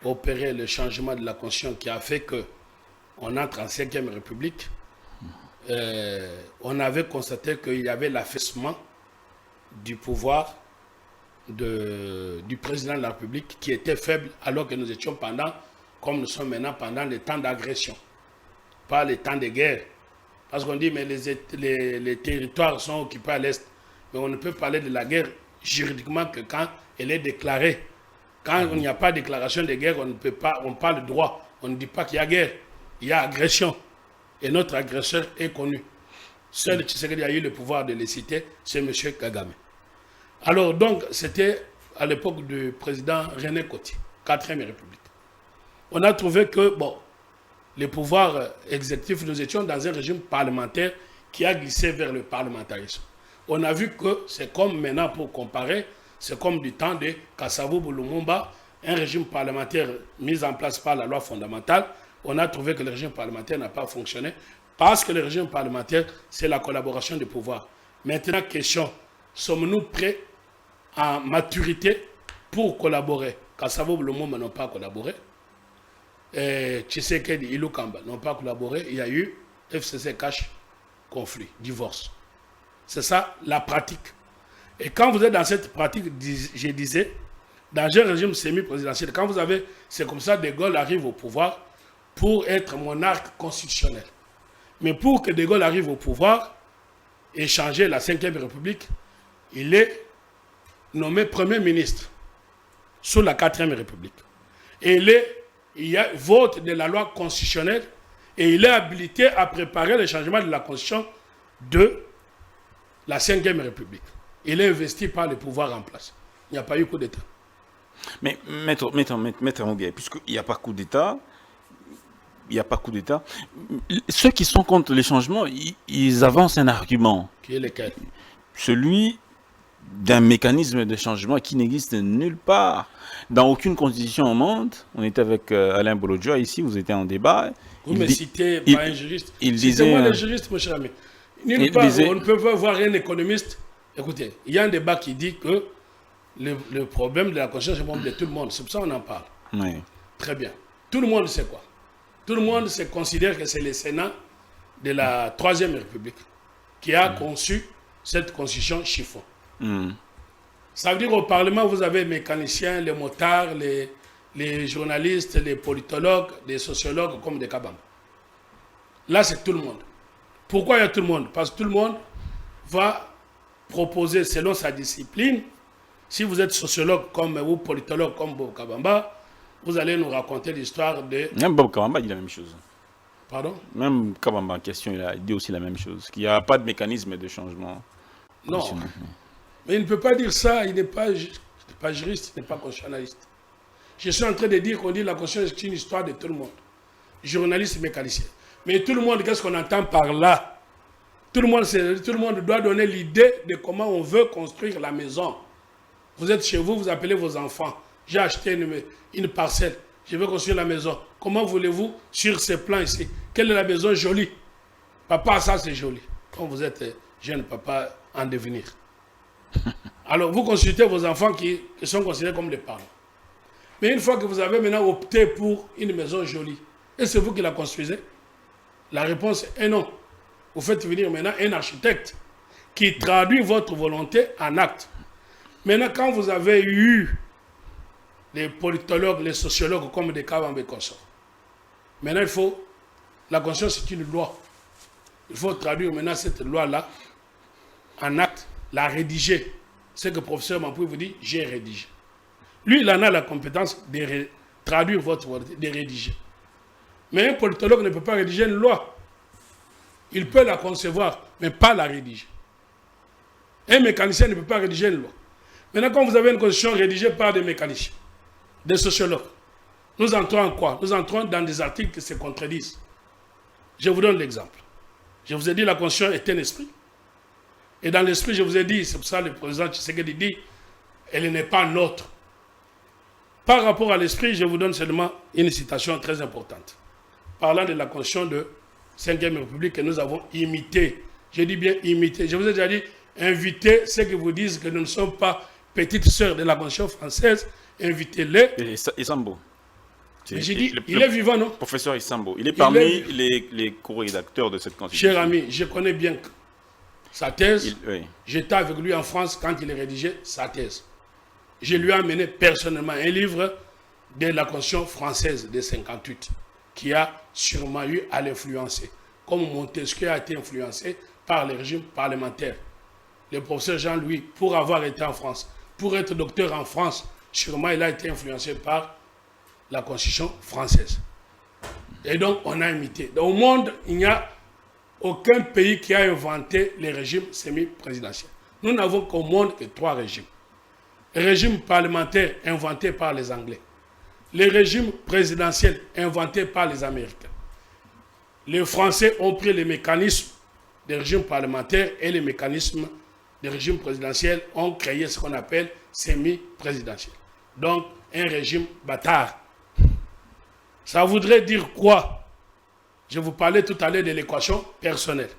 opérer le changement de la Constitution qui a fait qu'on entre en 5e République, on avait constaté qu'il y avait l'affaissement du pouvoir du président de la République qui était faible alors que nous étions comme nous sommes maintenant, pendant les temps d'agression, pas les temps de guerre. Parce qu'on dit, mais les territoires sont occupés à l'Est. Mais on ne peut parler de la guerre juridiquement que quand elle est déclarée. Quand il n'y a pas de déclaration de guerre, on parle de droit. On ne dit pas qu'il y a guerre. Il y a agression. Et notre agresseur est connu. Seul Tshisekedi a eu le pouvoir de les citer, c'est M. Kagame. Alors donc, c'était à l'époque du président René Coty, 4e République. On a trouvé que, bon, les pouvoirs exécutifs, nous étions dans un régime parlementaire qui a glissé vers le parlementarisme. On a vu que c'est comme maintenant, pour comparer, c'est comme du temps de Kasavubu Lumumba, un régime parlementaire mis en place par la loi fondamentale. On a trouvé que le régime parlementaire n'a pas fonctionné parce que le régime parlementaire, c'est la collaboration des pouvoirs. Maintenant, question, sommes-nous prêts en maturité pour collaborer? Kasavubu Lumumba n'ont pas collaboré. Tshisekedi, Ilukamba n'ont pas collaboré. Il y a eu FCC cash, conflit, divorce. C'est ça la pratique. Et quand vous êtes dans cette pratique, je disais, dans un régime semi-présidentiel, quand vous avez, c'est comme ça, De Gaulle arrive au pouvoir pour être monarque constitutionnel. Mais pour que De Gaulle arrive au pouvoir et changer la 5e République, il est nommé Premier ministre sous la 4e République. Et il y a vote de la loi constitutionnelle et il est habilité à préparer le changement de la Constitution de la 5e République. Il est investi par le pouvoir en place. Il n'y a pas eu coup d'État. Mais, maître Mugué, puisqu'il n'y a pas coup d'État, ceux qui sont contre les changements, ils avancent un argument. Qui est lequel? Celui d'un mécanisme de changement qui n'existe nulle part. Dans aucune constitution au monde. On était avec Alain Bolodjoa ici, vous étiez en débat. Vous me citez pas un juriste. Citez-moi le juriste, mon cher ami. Nulle part, on ne peut pas voir un économiste. Écoutez, il y a un débat qui dit que le problème de la conscience est le problème de tout le monde. C'est pour ça qu'on en parle. Oui. Très bien. Tout le monde sait quoi? Tout le monde se considère que c'est le Sénat de la 3e République qui a conçu cette constitution chiffon. Ça veut dire au Parlement, vous avez les mécaniciens, les motards, les journalistes, les politologues, les sociologues comme des Kabam. Là, c'est tout le monde. Pourquoi il y a tout le monde? Parce que tout le monde va proposer selon sa discipline. Si vous êtes sociologue comme ou politologue comme Bob Kabamba, vous allez nous raconter l'histoire de... Même Bob Kabamba dit la même chose. Pardon? Même Kabamba en question, il dit aussi la même chose, qu'il n'y a pas de mécanisme de changement. Non. Mais il ne peut pas dire ça, il n'est pas juriste, il n'est pas constitutionnaliste. Je suis en train de dire qu'on dit la Constitution c'est une histoire de tout le monde. Journaliste, mécanicien. Mais tout le monde, qu'est-ce qu'on entend par là? Tout le monde doit donner l'idée de comment on veut construire la maison. Vous êtes chez vous, vous appelez vos enfants. J'ai acheté une parcelle, je veux construire la maison. Comment voulez-vous sur ce plan ici? Quelle est la maison jolie? Papa, ça c'est joli. Quand vous êtes jeune papa en devenir. Alors vous consultez vos enfants qui sont considérés comme des parents. Mais une fois que vous avez maintenant opté pour une maison jolie, et c'est vous qui la construisez? La réponse est non. Vous faites venir maintenant un architecte qui traduit votre volonté en acte. Maintenant, quand vous avez eu les politologues, les sociologues comme des Kabamba et consorts, maintenant la conscience c'est une loi. Il faut traduire maintenant cette loi-là en acte, la rédiger. C'est que le professeur Mampouy vous dit, j'ai rédigé. Lui, il en a la compétence de traduire votre volonté, de rédiger. Mais un politologue ne peut pas rédiger une loi. Il peut la concevoir, mais pas la rédiger. Un mécanicien ne peut pas rédiger une loi. Maintenant, quand vous avez une constitution rédigée par des mécaniciens, des sociologues, nous entrons en quoi? Nous entrons dans des articles qui se contredisent. Je vous donne l'exemple. Je vous ai dit la constitution est un esprit. Et dans l'esprit, je vous ai dit, c'est pour ça que le président Tshisekedi dit, elle n'est pas nôtre. Par rapport à l'esprit, je vous donne seulement une citation très importante. Parlant de la Constitution de 5e République que nous avons imitée. Je dis bien imité. Je vous ai déjà dit, invitez ceux qui vous disent que nous ne sommes pas petites sœurs de la Constitution française, invitez-les. Isambo. J'ai dit, il est vivant, non? Professeur Isambo. Il est parmi les co-rédacteurs de cette Constitution. Cher ami, je connais bien sa thèse. Oui. J'étais avec lui en France quand il a rédigé sa thèse. Je lui ai amené personnellement un livre de la Constitution française de 58 qui a sûrement eu à l'influencer. Comme Montesquieu a été influencé par le régime parlementaire. Le professeur Jean-Louis, pour avoir été en France, pour être docteur en France, sûrement il a été influencé par la Constitution française. Et donc, on a imité. Dans le monde, il n'y a aucun pays qui a inventé les régimes semi-présidentiels. Nous n'avons qu'au monde que 3 régimes. Le régime parlementaire inventé par les Anglais. Les régimes présidentiels inventés par les Américains. Les Français ont pris les mécanismes des régimes parlementaires et les mécanismes des régimes présidentiels ont créé ce qu'on appelle semi-présidentiel. Donc, un régime bâtard. Ça voudrait dire quoi? Je vous parlais tout à l'heure de l'équation personnelle.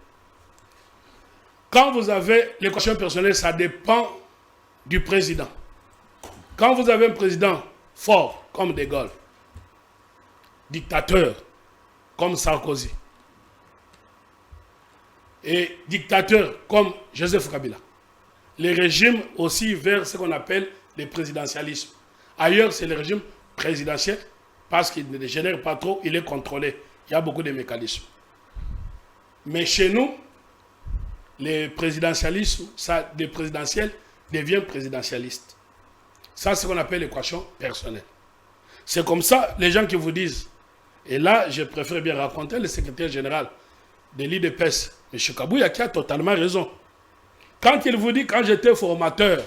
Quand vous avez l'équation personnelle, ça dépend du président. Quand vous avez un président fort, comme De Gaulle, dictateur, comme Sarkozy, et dictateur, comme Joseph Kabila, les régimes aussi vers ce qu'on appelle le présidentialisme. Ailleurs, c'est le régime présidentiel, parce qu'il ne génère pas trop, il est contrôlé. Il y a beaucoup de mécanismes. Mais chez nous, le présidentialisme, ça, des présidentiels devient présidentialiste. Ça, c'est ce qu'on appelle l'équation personnelle. C'est comme ça, les gens qui vous disent, et là, je préfère bien raconter le secrétaire général de l'IDPS, M. Kabouya, qui a totalement raison. Quand il vous dit, quand j'étais formateur,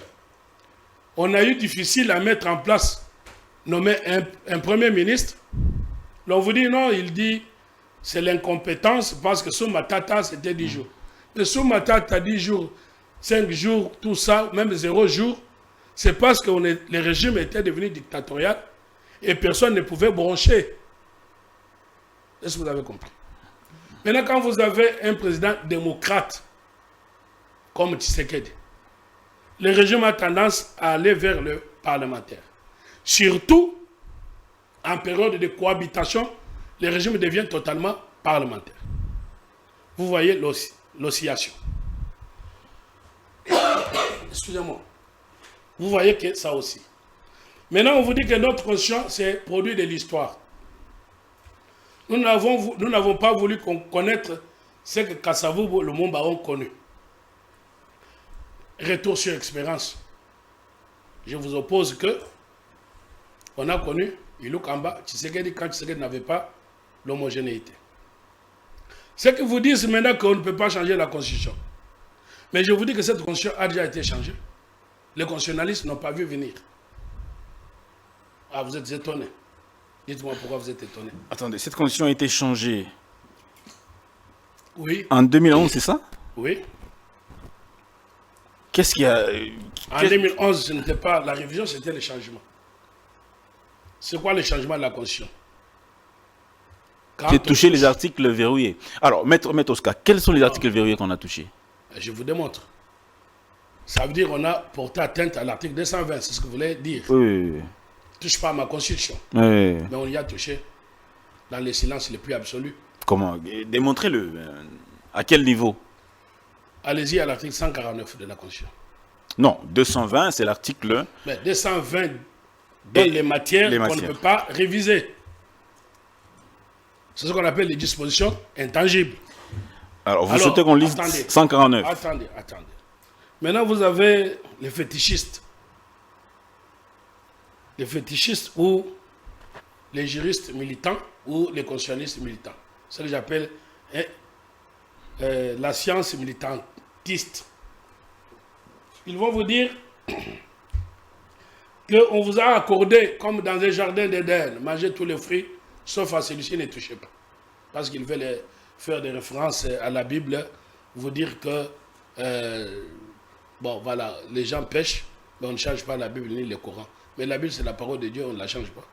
on a eu difficile à mettre en place, nommer un premier ministre, on vous dit non, il dit, c'est l'incompétence, parce que sous Matata, c'était 10 jours. Mais sous Matata, 10 jours, 5 jours, tout ça, même 0 jour, c'est parce que le régime était devenu dictatorial et personne ne pouvait broncher. Est-ce que vous avez compris? Maintenant, quand vous avez un président démocrate, comme Tshisekedi, le régime a tendance à aller vers le parlementaire. Surtout, en période de cohabitation, le régime devient totalement parlementaire. Vous voyez l'oscillation. Excusez-moi. Vous voyez que ça aussi. Maintenant, on vous dit que notre conscience, c'est produit de l'histoire. Nous n'avons pas voulu connaître ce que Kasavubu, le Lumumba ont connu. Retour sur expérience. Je vous oppose que on a connu Ilou Kamba, Tshisekedi, quand Tshisekedi n'avait pas l'homogénéité. Ce que vous dites maintenant qu'on ne peut pas changer la constitution. Mais je vous dis que cette constitution a déjà été changée. Les constitutionnalistes n'ont pas vu venir. Ah, vous êtes étonnés. Dites-moi pourquoi vous êtes étonnés. Attendez, cette constitution a été changée. Oui. En 2011, c'est ça? Oui. Qu'est-ce qu'il y a? En 2011, ce n'était pas la révision, c'était le changement. C'est quoi le changement de la constitution? J'ai touché les articles verrouillés. Alors, Maître Oscar, quels sont les articles verrouillés qu'on a touchés? Je vous démontre. Ça veut dire qu'on a porté atteinte à l'article 220, c'est ce que vous voulez dire. Oui. Ne touche pas à ma constitution. Oui. Mais on y a touché dans le silence le plus absolu. Comment? Démontrez-le. À quel niveau? Allez-y à l'article 149 de la Constitution. Non, 220, c'est l'article... Mais 220 donne les matières qu'on ne peut pas réviser. C'est ce qu'on appelle les dispositions intangibles. Alors, vous souhaitez qu'on lise 149? Attendez. Maintenant, vous avez les fétichistes. Les fétichistes ou les juristes militants ou les constitutionnalistes militants. C'est ce que j'appelle la science militantiste. Ils vont vous dire qu'on vous a accordé, comme dans un jardin d'Éden, manger tous les fruits, sauf à celui-ci, ne touchez pas. Parce qu'ils veulent faire des références à la Bible, vous dire que bon, voilà, les gens pêchent, mais on ne change pas la Bible ni le Coran. Mais la Bible, c'est la parole de Dieu, on ne la change pas.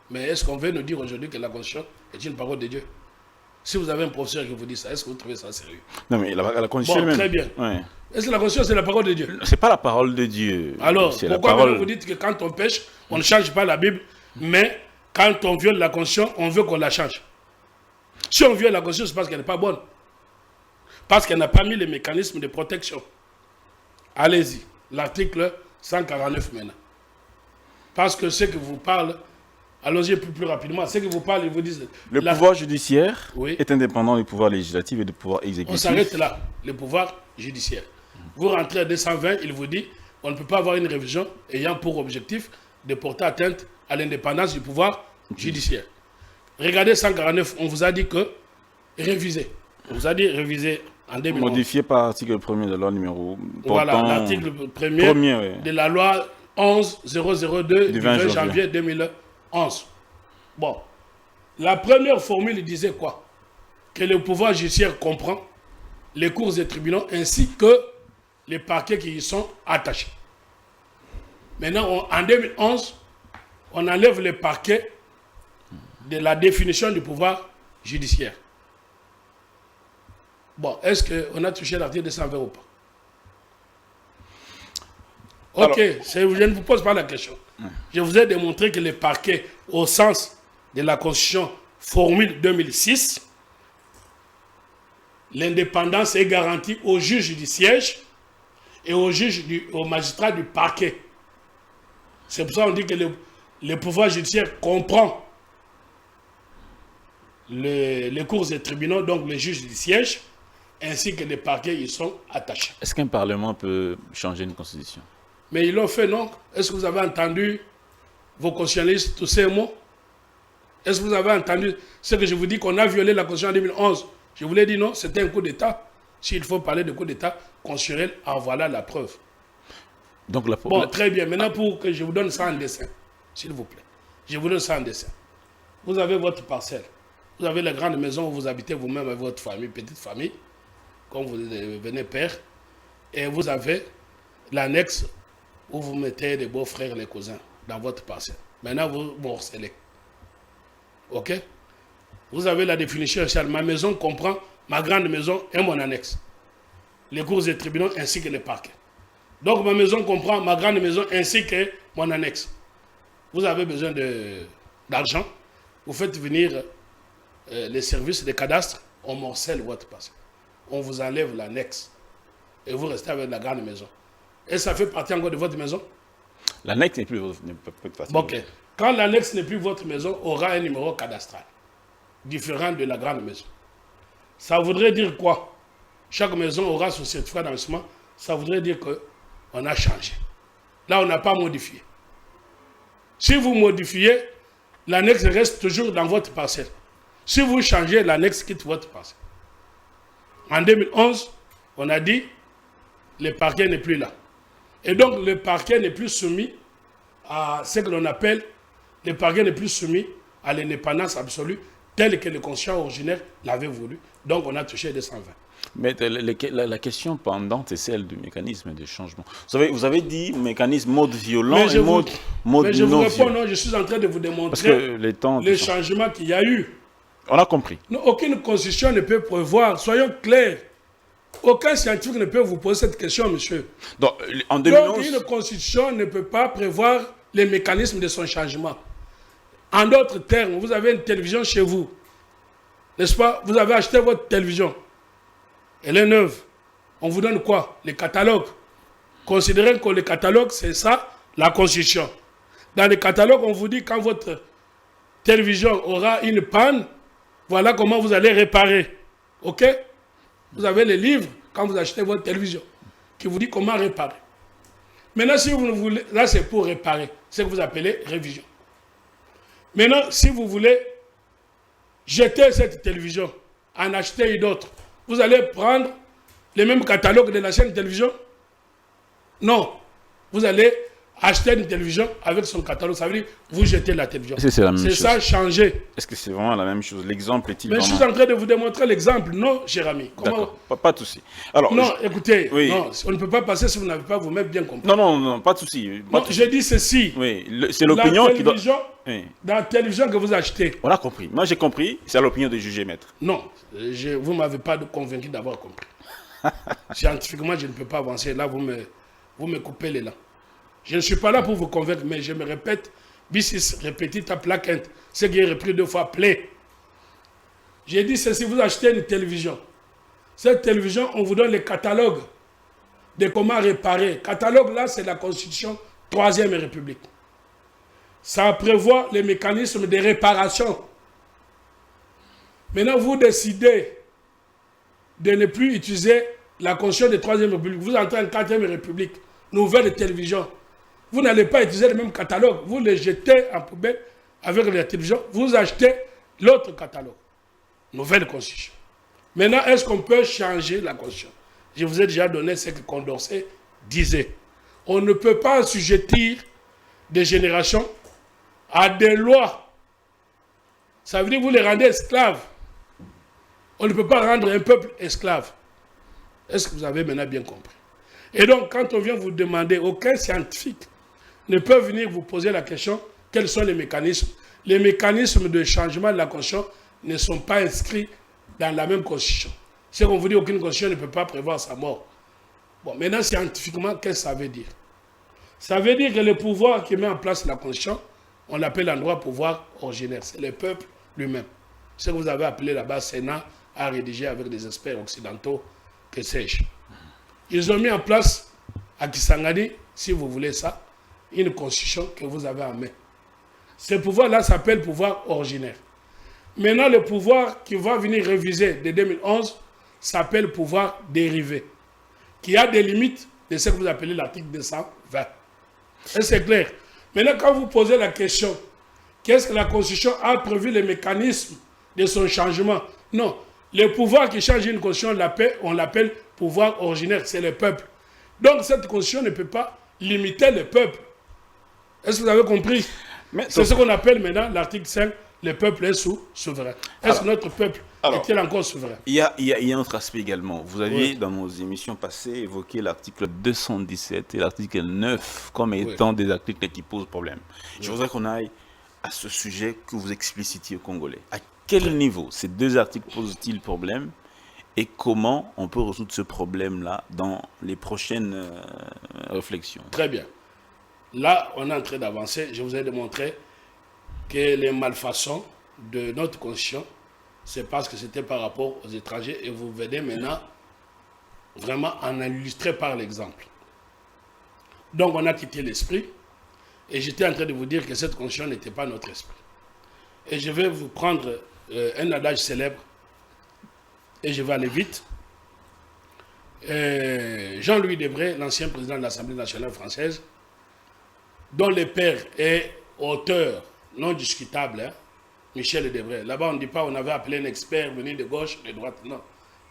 Mais est-ce qu'on veut nous dire aujourd'hui que la Constitution est une parole de Dieu? Si vous avez un professeur qui vous dit ça, est-ce que vous trouvez ça sérieux? Non, mais la Constitution bon, même. Très bien. Ouais. Est-ce que la Constitution, c'est la parole de Dieu? C'est pas la parole de Dieu. Alors, pourquoi parole... vous dites que quand on pêche, on ne change pas la Bible, mais quand on viole la Constitution, on veut qu'on la change? Si on viole la Constitution, c'est parce qu'elle n'est pas bonne. Parce qu'elle n'a pas mis les mécanismes de protection. Allez-y, l'article 149 maintenant. Parce que ce que vous parlez, allons-y plus rapidement, ce que vous parlez, ils vous disent... Le pouvoir judiciaire oui. est indépendant du pouvoir législatif et du pouvoir exécutif. On s'arrête là, le pouvoir judiciaire. Vous rentrez à 220, il vous dit, on ne peut pas avoir une révision ayant pour objectif de porter atteinte à l'indépendance du pouvoir judiciaire. Regardez 149, on vous a dit que réviser. On vous a dit réviser en 2011. Modifié par l'article 1er de la loi numéro... Voilà, l'article 1er de la loi 11-002 du 20 janvier 2011. Bon, la première formule disait quoi? Que le pouvoir judiciaire comprend les cours et tribunaux ainsi que les parquets qui y sont attachés. Maintenant, en 2011, on enlève les parquets de la définition du pouvoir judiciaire. Bon, est-ce qu'on a touché l'article 220 ou pas? Ok, alors, je ne vous pose pas la question. Je vous ai démontré que les parquets, au sens de la Constitution formule 2006, l'indépendance est garantie au juge du siège et au magistrat du parquet. C'est pour ça qu'on dit que le pouvoir judiciaire comprend les cours et tribunaux, donc les juges du siège, ainsi que les parquets y sont attachés. Est-ce qu'un parlement peut changer une constitution? Mais ils l'ont fait, non? Est-ce que vous avez entendu vos constitutionnalistes tous ces mots? Est-ce que vous avez entendu ce que je vous dis qu'on a violé la Constitution en 2011? Je vous l'ai dit non, c'était un coup d'État. S'il faut parler de coup d'État constitutionnel, en voilà la preuve. Donc bon, très bien. Maintenant, pour que je vous donne ça en dessin, s'il vous plaît. Je vous donne ça en dessin. Vous avez votre parcelle. Vous avez la grande maison où vous habitez vous-même avec votre famille, petite famille, comme vous devenez père. Et vous avez l'annexe où vous mettez les beaux-frères et les cousins dans votre parcelle. Maintenant, vous morcelez. OK? Vous avez la définition initiale. Ma maison comprend ma grande maison et mon annexe. Les cours et tribunaux ainsi que les parquets. Donc, ma maison comprend ma grande maison ainsi que mon annexe. Vous avez besoin d'argent. Vous faites venir les services de cadastre. On morcelle votre parcelle. On vous enlève l'annexe. Et vous restez avec la grande maison. Et ça fait partie encore de votre maison? L'annexe n'est plus votre maison. OK. Quand l'annexe n'est plus votre maison, aura un numéro cadastral différent de la grande maison. Ça voudrait dire quoi? Chaque maison aura son certificat d'enregistrement. Ça voudrait dire qu'on a changé. Là, on n'a pas modifié. Si vous modifiez, l'annexe reste toujours dans votre parcelle. Si vous changez, l'annexe quitte votre parcelle. En 2011, on a dit le parquet n'est plus là. Et donc, le parquet n'est plus soumis à ce que l'on appelle, le parquet n'est plus soumis à l'indépendance absolue telle que le conscient originaire l'avait voulu. Donc, on a touché 220. Mais la question pendante est celle du mécanisme de changement. Vous avez dit mécanisme mode violent et mode non violent. Mais je vous réponds, non, je suis en train de vous démontrer les changements qu'il y a eu. On a compris. Non, aucune constitution ne peut prévoir, soyons clairs. Aucun scientifique ne peut vous poser cette question, monsieur. Donc, en 2011... Donc, une constitution ne peut pas prévoir les mécanismes de son changement. En d'autres termes, vous avez une télévision chez vous. N'est-ce pas? Vous avez acheté votre télévision. Elle est neuve. On vous donne quoi? Les catalogues. Considérez que le catalogue, c'est ça, la constitution. Dans les catalogues, on vous dit quand votre télévision aura une panne, voilà comment vous allez réparer. OK? Vous avez les livres, quand vous achetez votre télévision, qui vous dit comment réparer. Maintenant, si vous voulez, là c'est pour réparer, c'est ce que vous appelez révision. Maintenant, si vous voulez jeter cette télévision, en acheter une autre, vous allez prendre les mêmes catalogues de l'ancienne télévision? Non. Vous allez acheter une télévision avec son catalogue, ça veut dire vous jetez la télévision. C'est la même chose. C'est ça, changer. Est-ce que c'est vraiment la même chose? L'exemple est-il Mais vraiment... je suis en train de vous démontrer l'exemple, non, cher ami. D'accord, pas de souci. Alors, non, écoutez, oui. non, on ne peut pas passer si vous n'avez pas vous-même bien compris. Non, pas de souci. Je dis ceci. Oui, c'est l'opinion qui doit... Oui. Dans la télévision que vous achetez. On a compris. Moi, j'ai compris. C'est à l'opinion de juger, maître. Non, vous ne m'avez pas convaincu d'avoir compris. Scientifiquement, je ne peux pas avancer. Là, vous me coupez l'élan. Je ne suis pas là pour vous convaincre, mais je me répète, bis repetita placent, ce qui est repris 2 fois plaît. J'ai dit ceci, vous achetez une télévision. Cette télévision, on vous donne les catalogues de comment réparer. Catalogue, là, c'est la Constitution 3e République. Ça prévoit les mécanismes de réparation. Maintenant, vous décidez de ne plus utiliser la Constitution de 3e République. Vous entrez en 4e République, nouvelle télévision. Vous n'allez pas utiliser le même catalogue. Vous les jetez en poubelle avec la télévision. Vous achetez l'autre catalogue. Nouvelle Constitution. Maintenant, est-ce qu'on peut changer la Constitution? Je vous ai déjà donné ce que Condorcet disait. On ne peut pas assujettir des générations à des lois. Ça veut dire que vous les rendez esclaves. On ne peut pas rendre un peuple esclave. Est-ce que vous avez maintenant bien compris? Et donc, quand on vient vous demander, aucun scientifique ne peut venir vous poser la question, quels sont les mécanismes? Les mécanismes de changement de la Constitution ne sont pas inscrits dans la même Constitution. C'est qu'on vous dit qu'aucune Constitution ne peut pas prévoir sa mort. Bon, maintenant, scientifiquement, qu'est-ce que ça veut dire? Ça veut dire que le pouvoir qui met en place la Constitution, on l'appelle en droit pouvoir originaire. C'est le peuple lui-même. Ce que vous avez appelé là-bas Sénat à rédiger avec des experts occidentaux, que sais-je. Ils ont mis en place à Kisangani, si vous voulez ça, une constitution que vous avez en main. Ce pouvoir-là s'appelle pouvoir originaire. Maintenant, le pouvoir qui va venir réviser de 2011 s'appelle pouvoir dérivé, qui a des limites de ce que vous appelez l'article 220. Et c'est clair. Maintenant, quand vous posez la question, qu'est-ce que la Constitution a prévu les mécanismes de son changement? Non. Le pouvoir qui change une Constitution, on l'appelle pouvoir originaire, c'est le peuple. Donc, cette Constitution ne peut pas limiter le peuple. Est-ce que vous avez compris? C'est ce qu'on appelle maintenant l'article 5, le peuple est souverain. Est-ce que notre peuple est-il encore souverain? Il y a un autre aspect également. Vous aviez, dans nos émissions passées, évoqué l'article 217 et l'article 9 comme étant des articles qui posent problème. Je voudrais qu'on aille à ce sujet que vous explicitiez aux Congolais. À quel niveau ces 2 articles posent-ils problème et comment on peut résoudre ce problème-là dans les prochaines réflexions? Très bien. Là, on est en train d'avancer. Je vous ai démontré que les malfaçons de notre Constitution, c'est parce que c'était par rapport aux étrangers. Et vous venez maintenant vraiment en illustrer par l'exemple. Donc, on a quitté l'esprit. Et j'étais en train de vous dire que cette Constitution n'était pas notre esprit. Et je vais vous prendre un adage célèbre. Et je vais aller vite. Jean-Louis Debré, l'ancien président de l'Assemblée nationale française, dont le père est auteur non discutable, hein, Michel Debré. Là-bas, on ne dit pas on avait appelé un expert venu de gauche, de droite, non.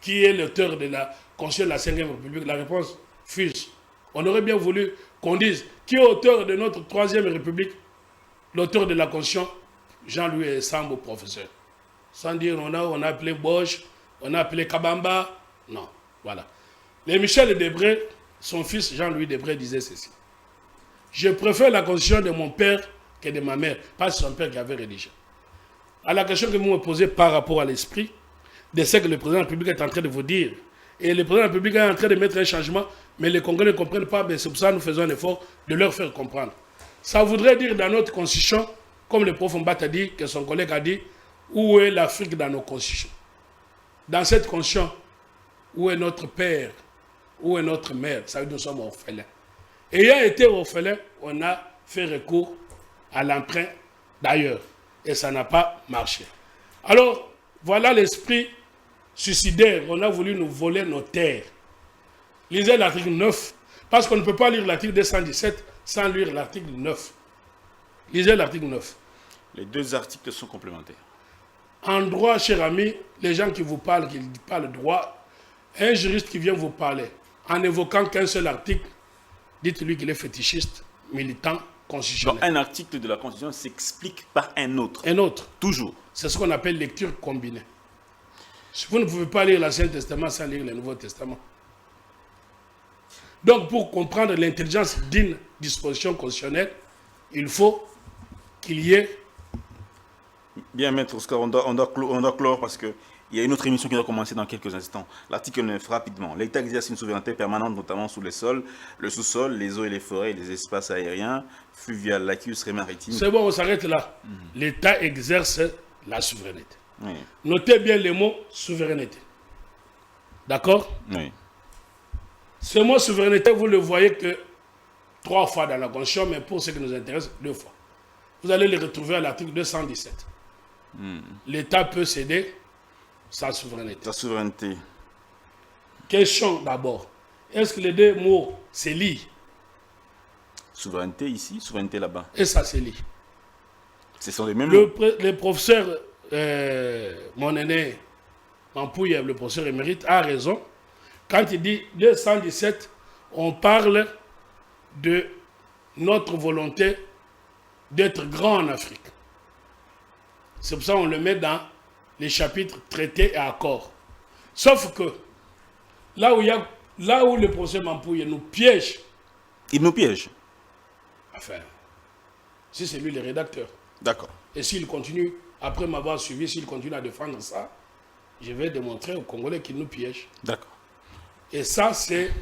Qui est l'auteur de la Constitution de la 5e République? La réponse fuse. On aurait bien voulu qu'on dise qui est auteur de notre 3e République? L'auteur de la Constitution, Jean-Louis Sambo, professeur. Sans dire on a appelé Bosch, on a appelé Kabamba. Non, voilà. Les Michel Debré, son fils Jean-Louis Debré disait ceci. Je préfère la Constitution de mon père que de ma mère, pas son père qui avait rédigé. À la question que vous me posez par rapport à l'esprit, de ce que le président de la République est en train de vous dire, et le président de la République est en train de mettre un changement, mais les Congolais ne comprennent pas, mais c'est pour ça que nous faisons un effort de leur faire comprendre. Ça voudrait dire dans notre Constitution, comme le prof Mbata a dit, que son collègue a dit, où est l'Afrique dans nos constitutions? Dans cette Constitution, où est notre père? Où est notre mère? Ça veut dire que nous sommes orphelins. Ayant été orphelins, on a fait recours à l'emprunt d'ailleurs. Et ça n'a pas marché. Alors, voilà l'esprit suicidaire. On a voulu nous voler nos terres. Lisez l'article 9. Parce qu'on ne peut pas lire l'article 217 sans lire l'article 9. Lisez l'article 9. Les 2 articles sont complémentaires. En droit, cher ami, les gens qui vous parlent, qui parlent droit, un juriste qui vient vous parler, en évoquant qu'un seul article, dites-lui qu'il est fétichiste, militant constitutionnel. Donc un article de la Constitution s'explique par un autre. Un autre. Toujours. C'est ce qu'on appelle lecture combinée. Vous ne pouvez pas lire l'Ancien Testament sans lire le Nouveau Testament. Donc, pour comprendre l'intelligence d'une disposition constitutionnelle, il faut qu'il y ait... Bien, maître Oscar, on doit clore parce qu'il y a une autre émission qui doit commencer dans quelques instants. L'article 9, rapidement. L'État exerce une souveraineté permanente, notamment sous les sols, le sous-sol, les eaux et les forêts, les espaces aériens, fluviales, lacustres et maritimes. C'est bon, on s'arrête là. L'État exerce la souveraineté. Oui. Notez bien les mots souveraineté. D'accord? Oui. Ce mot souveraineté, vous le voyez que 3 fois dans la Constitution, mais pour ce qui nous intéresse, 2 fois. Vous allez les retrouver à l'article 217. L'État peut céder sa souveraineté. Sa souveraineté. Question d'abord. Est-ce que les deux mots se lient? Souveraineté ici, souveraineté là-bas. Et ça se lit. Ce sont les mêmes mots. Le professeur, mon aîné, Mampouille, le professeur émérite, a raison. Quand il dit 217, on parle de notre volonté d'être grand en Afrique. C'est pour ça qu'on le met dans les chapitres traités et accords. Sauf que là où le professeur Mampouille nous piège. Il nous piège. Enfin, si c'est lui le rédacteur. D'accord. Et s'il continue, après m'avoir suivi, s'il continue à défendre ça, je vais démontrer aux Congolais qu'il nous piège. D'accord. Et ça, c'est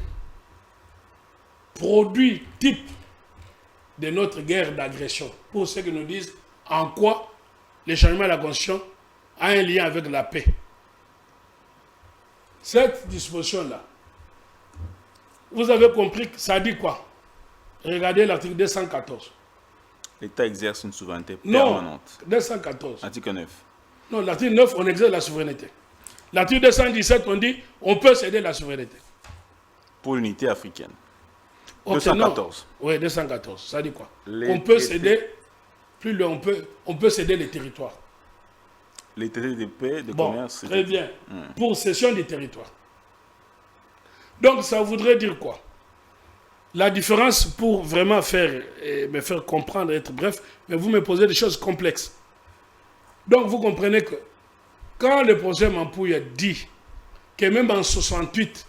produit type de notre guerre d'agression. Pour ceux qui nous disent en quoi le changement de la Constitution a un lien avec la paix. Cette disposition-là, vous avez compris que ça dit quoi? Regardez l'article 214. L'État exerce une souveraineté permanente. Non, 214. Article 9. Non, l'article 9, on exerce la souveraineté. L'article 217, on dit on peut céder la souveraineté. Pour l'unité africaine. Okay, 214. Oui, 214. Ça dit quoi? On peut céder, plus loin, on peut céder les territoires. Les traités de paix, de bon, commerce. Très bien. Pour cession des territoires. Donc, ça voudrait dire quoi? La différence, pour vraiment me faire comprendre, être bref, mais vous me posez des choses complexes. Donc, vous comprenez que quand le professeur Mampouille a dit que même en 68,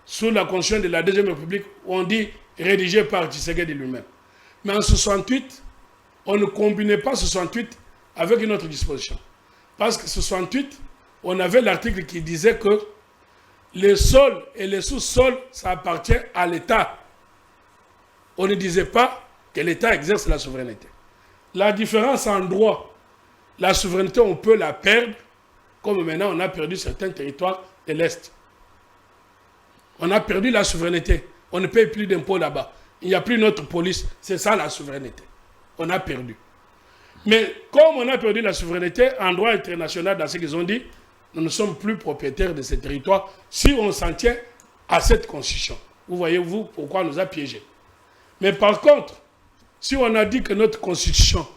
sous la Constitution de la Deuxième République, on dit rédigé par Tshisekedi lui-même. Mais en 68, on ne combinait pas 68 avec une autre disposition. Parce que 68, on avait l'article qui disait que les sols et les sous-sols, ça appartient à l'État. On ne disait pas que l'État exerce la souveraineté. La différence en droit, la souveraineté, on peut la perdre, comme maintenant on a perdu certains territoires de l'Est. On a perdu la souveraineté. On ne paye plus d'impôts là-bas. Il n'y a plus notre police. C'est ça la souveraineté. On a perdu. Mais comme on a perdu la souveraineté, en droit international, dans ce qu'ils ont dit, nous ne sommes plus propriétaires de ces territoires si on s'en tient à cette constitution. Vous voyez-vous pourquoi on nous a piégés. Mais par contre, si on a dit que notre constitution,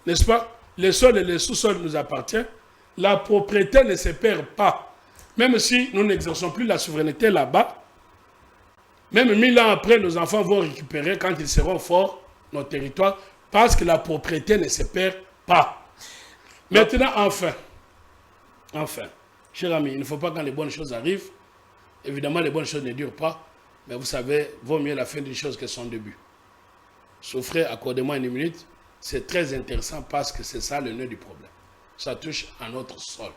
n'est-ce pas, les sols et les sous-sols nous appartiennent, la propriété ne se perd pas. Même si nous n'exerçons plus la souveraineté là-bas, même 1000 ans après, nos enfants vont récupérer, quand ils seront forts, nos territoires, parce que la propriété ne se perd pas. Maintenant, enfin, cher ami, il ne faut pas quand les bonnes choses arrivent, évidemment les bonnes choses ne durent pas, mais vous savez, vaut mieux la fin d'une chose que son début. Souffrez, accordez-moi une minute, c'est très intéressant parce que c'est ça le nœud du problème. Ça touche à notre sol,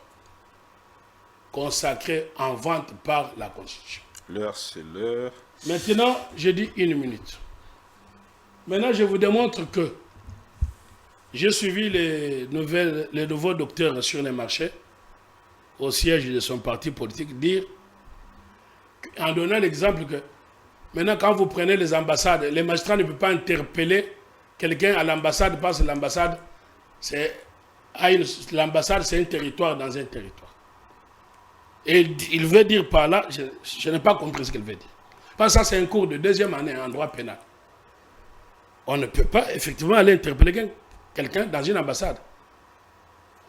consacré en vente par la Constitution. L'heure, c'est l'heure. Maintenant, je dis une minute. Maintenant, je vous démontre que j'ai suivi les nouveaux docteurs sur les marchés au siège de son parti politique dire, en donnant l'exemple que maintenant, quand vous prenez les ambassades, les magistrats ne peuvent pas interpeller quelqu'un à l'ambassade parce que l'ambassade, c'est un territoire dans un territoire. Et il veut dire par là, je n'ai pas compris ce qu'il veut dire. Parce que ça, c'est un cours de deuxième année en droit pénal. On ne peut pas effectivement aller interpeller quelqu'un dans une ambassade.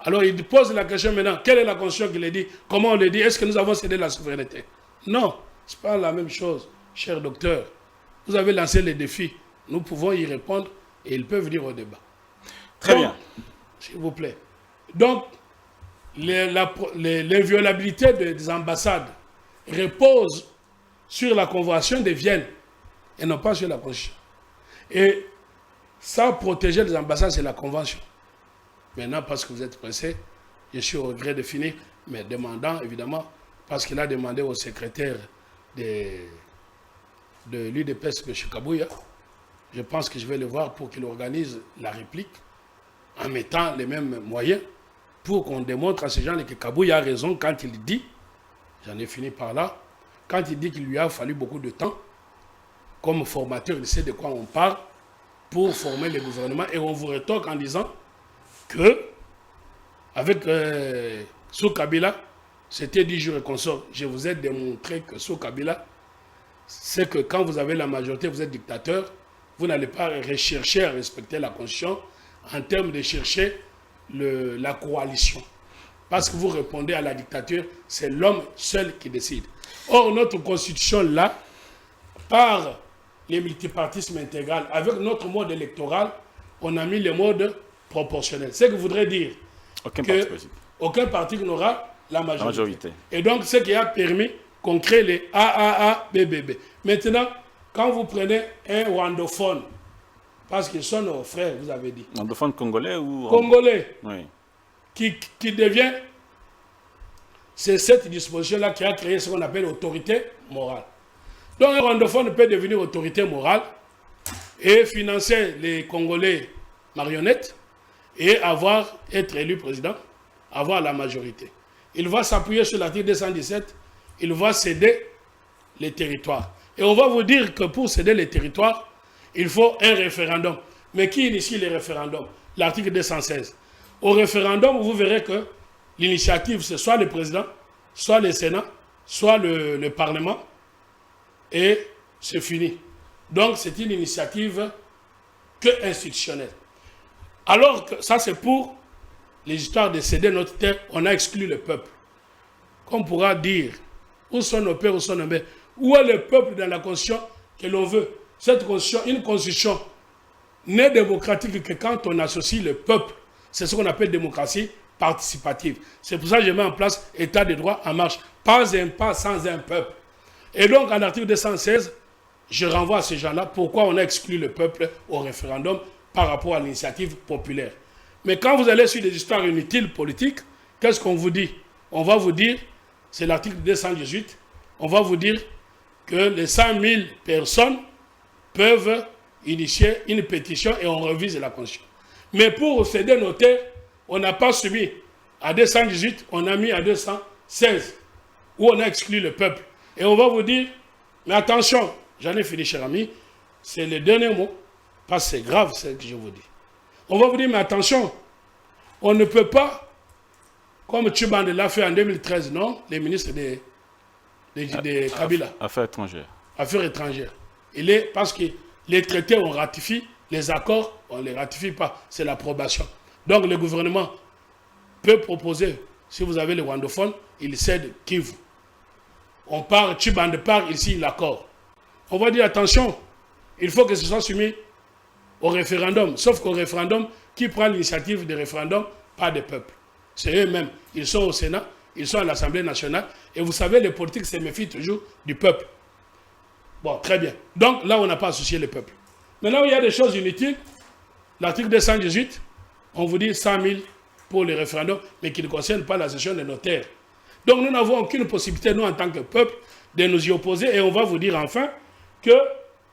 Alors il pose la question maintenant, quelle est la Constitution qui le dit? Comment on le dit? Est-ce que nous avons cédé la souveraineté? Non, ce n'est pas la même chose, cher docteur. Vous avez lancé les défis. nous pouvons y répondre et ils peuvent venir au débat. Très bien. S'il vous plaît. Donc, l'inviolabilité des ambassades repose sur la Convention de Vienne et non pas sur la Constitution. Et ça, protéger les ambassades, c'est la Convention. Maintenant, parce que vous êtes pressé, je suis au regret de finir, mais demandant, évidemment, parce qu'il a demandé au secrétaire de l'UDPS, M. Kabouya, je pense que je vais le voir pour qu'il organise la réplique en mettant les mêmes moyens pour qu'on démontre à ces gens que Kabouya a raison quand il dit, j'en ai fini par là, quand il dit qu'il lui a fallu beaucoup de temps, comme formateur, il sait de quoi on parle, pour former le gouvernement, et on vous rétorque en disant que, avec Sou Kabila, c'était 10 jours et consort. Je vous ai démontré que Sou Kabila, c'est que quand vous avez la majorité, vous êtes dictateur, vous n'allez pas rechercher à respecter la Constitution en termes de chercher la coalition. Parce que vous répondez à la dictature, c'est l'homme seul qui décide. Or, notre Constitution, là, par les multipartismes intégral, avec notre mode électoral, on a mis le mode proportionnel. Ce qui voudrait dire qu'aucun parti n'aura la majorité. Et donc, ce qui a permis qu'on crée les AAA-BBB. Maintenant, quand vous prenez un rwandophone, parce qu'ils sont nos frères, vous avez dit. Rwandophone congolais ou... Congolais. Oui. Qui devient... C'est cette disposition-là qui a créé ce qu'on appelle autorité morale. Donc un rwandophone peut devenir autorité morale et financer les Congolais marionnettes et être élu président, avoir la majorité. Il va s'appuyer sur l'article 217, il va céder les territoires. Et on va vous dire que pour céder les territoires, il faut un référendum. Mais qui initie les référendums? L'article 216. Au référendum, vous verrez que l'initiative, c'est soit le président, soit le Sénat, soit le Parlement, et c'est fini. Donc, c'est une initiative que institutionnelle. Alors que ça, c'est pour les histoires de céder notre terre, on a exclu le peuple. Qu'on pourra dire, où sont nos pères, où sont nos mères? Où est le peuple dans la constitution que l'on veut? Cette constitution, une constitution n'est démocratique que quand on associe le peuple. C'est ce qu'on appelle démocratie participative. C'est pour ça que je mets en place État de droit en marche. Pas un pas sans un peuple. Et donc, à l'article 216, je renvoie à ces gens-là pourquoi on a exclu le peuple au référendum par rapport à l'initiative populaire. Mais quand vous allez sur des histoires inutiles politiques, qu'est-ce qu'on vous dit? On va vous dire, c'est l'article 218, on va vous dire que les 100 000 personnes peuvent initier une pétition et on revise la Constitution. Mais pour céder nos terres, on n'a pas soumis à 218, on a mis à 216, où on a exclu le peuple. Et on va vous dire, mais attention, j'en ai fini, cher ami, c'est le dernier mot, parce que c'est grave ce que je vous dis. On va vous dire, mais attention, on ne peut pas, comme Tchibande l'a fait en 2013, non, les ministres de Kabila. Affaires étrangères. Affaires étrangères. Parce que les traités, on ratifie, les accords, on ne les ratifie pas, c'est l'approbation. Donc le gouvernement peut proposer, si vous avez les rwandophones, il cède Kivu. On part, Tchibande part, il signe l'accord. On va dire, attention, il faut que ce soit soumis au référendum. Sauf qu'au référendum, qui prend l'initiative du référendum? Pas des peuples. C'est eux-mêmes. Ils sont au Sénat, ils sont à l'Assemblée nationale. Et vous savez, les politiques se méfient toujours du peuple. Bon, très bien. Donc là, on n'a pas associé le peuple. Maintenant, il y a des choses inutiles. L'article 218, on vous dit 100 000 pour les référendums, mais qui ne concernent pas la gestion de nos terres. Donc nous n'avons aucune possibilité, nous, en tant que peuple, de nous y opposer. Et on va vous dire enfin que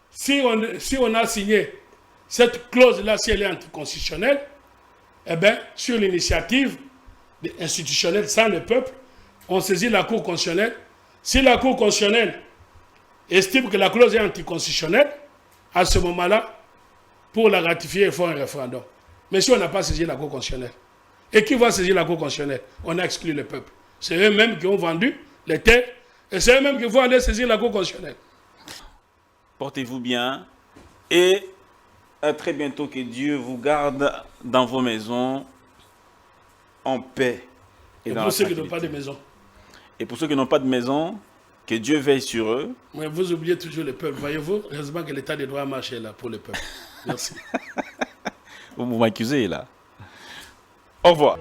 si on a signé cette clause-là, si elle est anticonstitutionnelle, eh bien, sur l'initiative institutionnelle sans le peuple, on saisit la Cour constitutionnelle. Si la Cour constitutionnelle estime que la clause est anticonstitutionnelle, à ce moment-là, pour la ratifier, il faut un référendum. Mais si on n'a pas saisi la Cour constitutionnelle, et qui va saisir la Cour constitutionnelle? On a exclu le peuple. C'est eux-mêmes qui ont vendu les terres, et c'est eux-mêmes qui vont aller saisir la Cour constitutionnelle. Portez-vous bien, et à très bientôt, que Dieu vous garde dans vos maisons, en paix. Et pour ceux qui n'ont pas de maison. Et pour ceux qui n'ont pas de maison, Que Dieu veille sur eux. Mais vous oubliez toujours le peuple. Voyez-vous, heureusement que l'état de droit a marché là pour le peuple. Merci. Vous m'accusez là. Au revoir.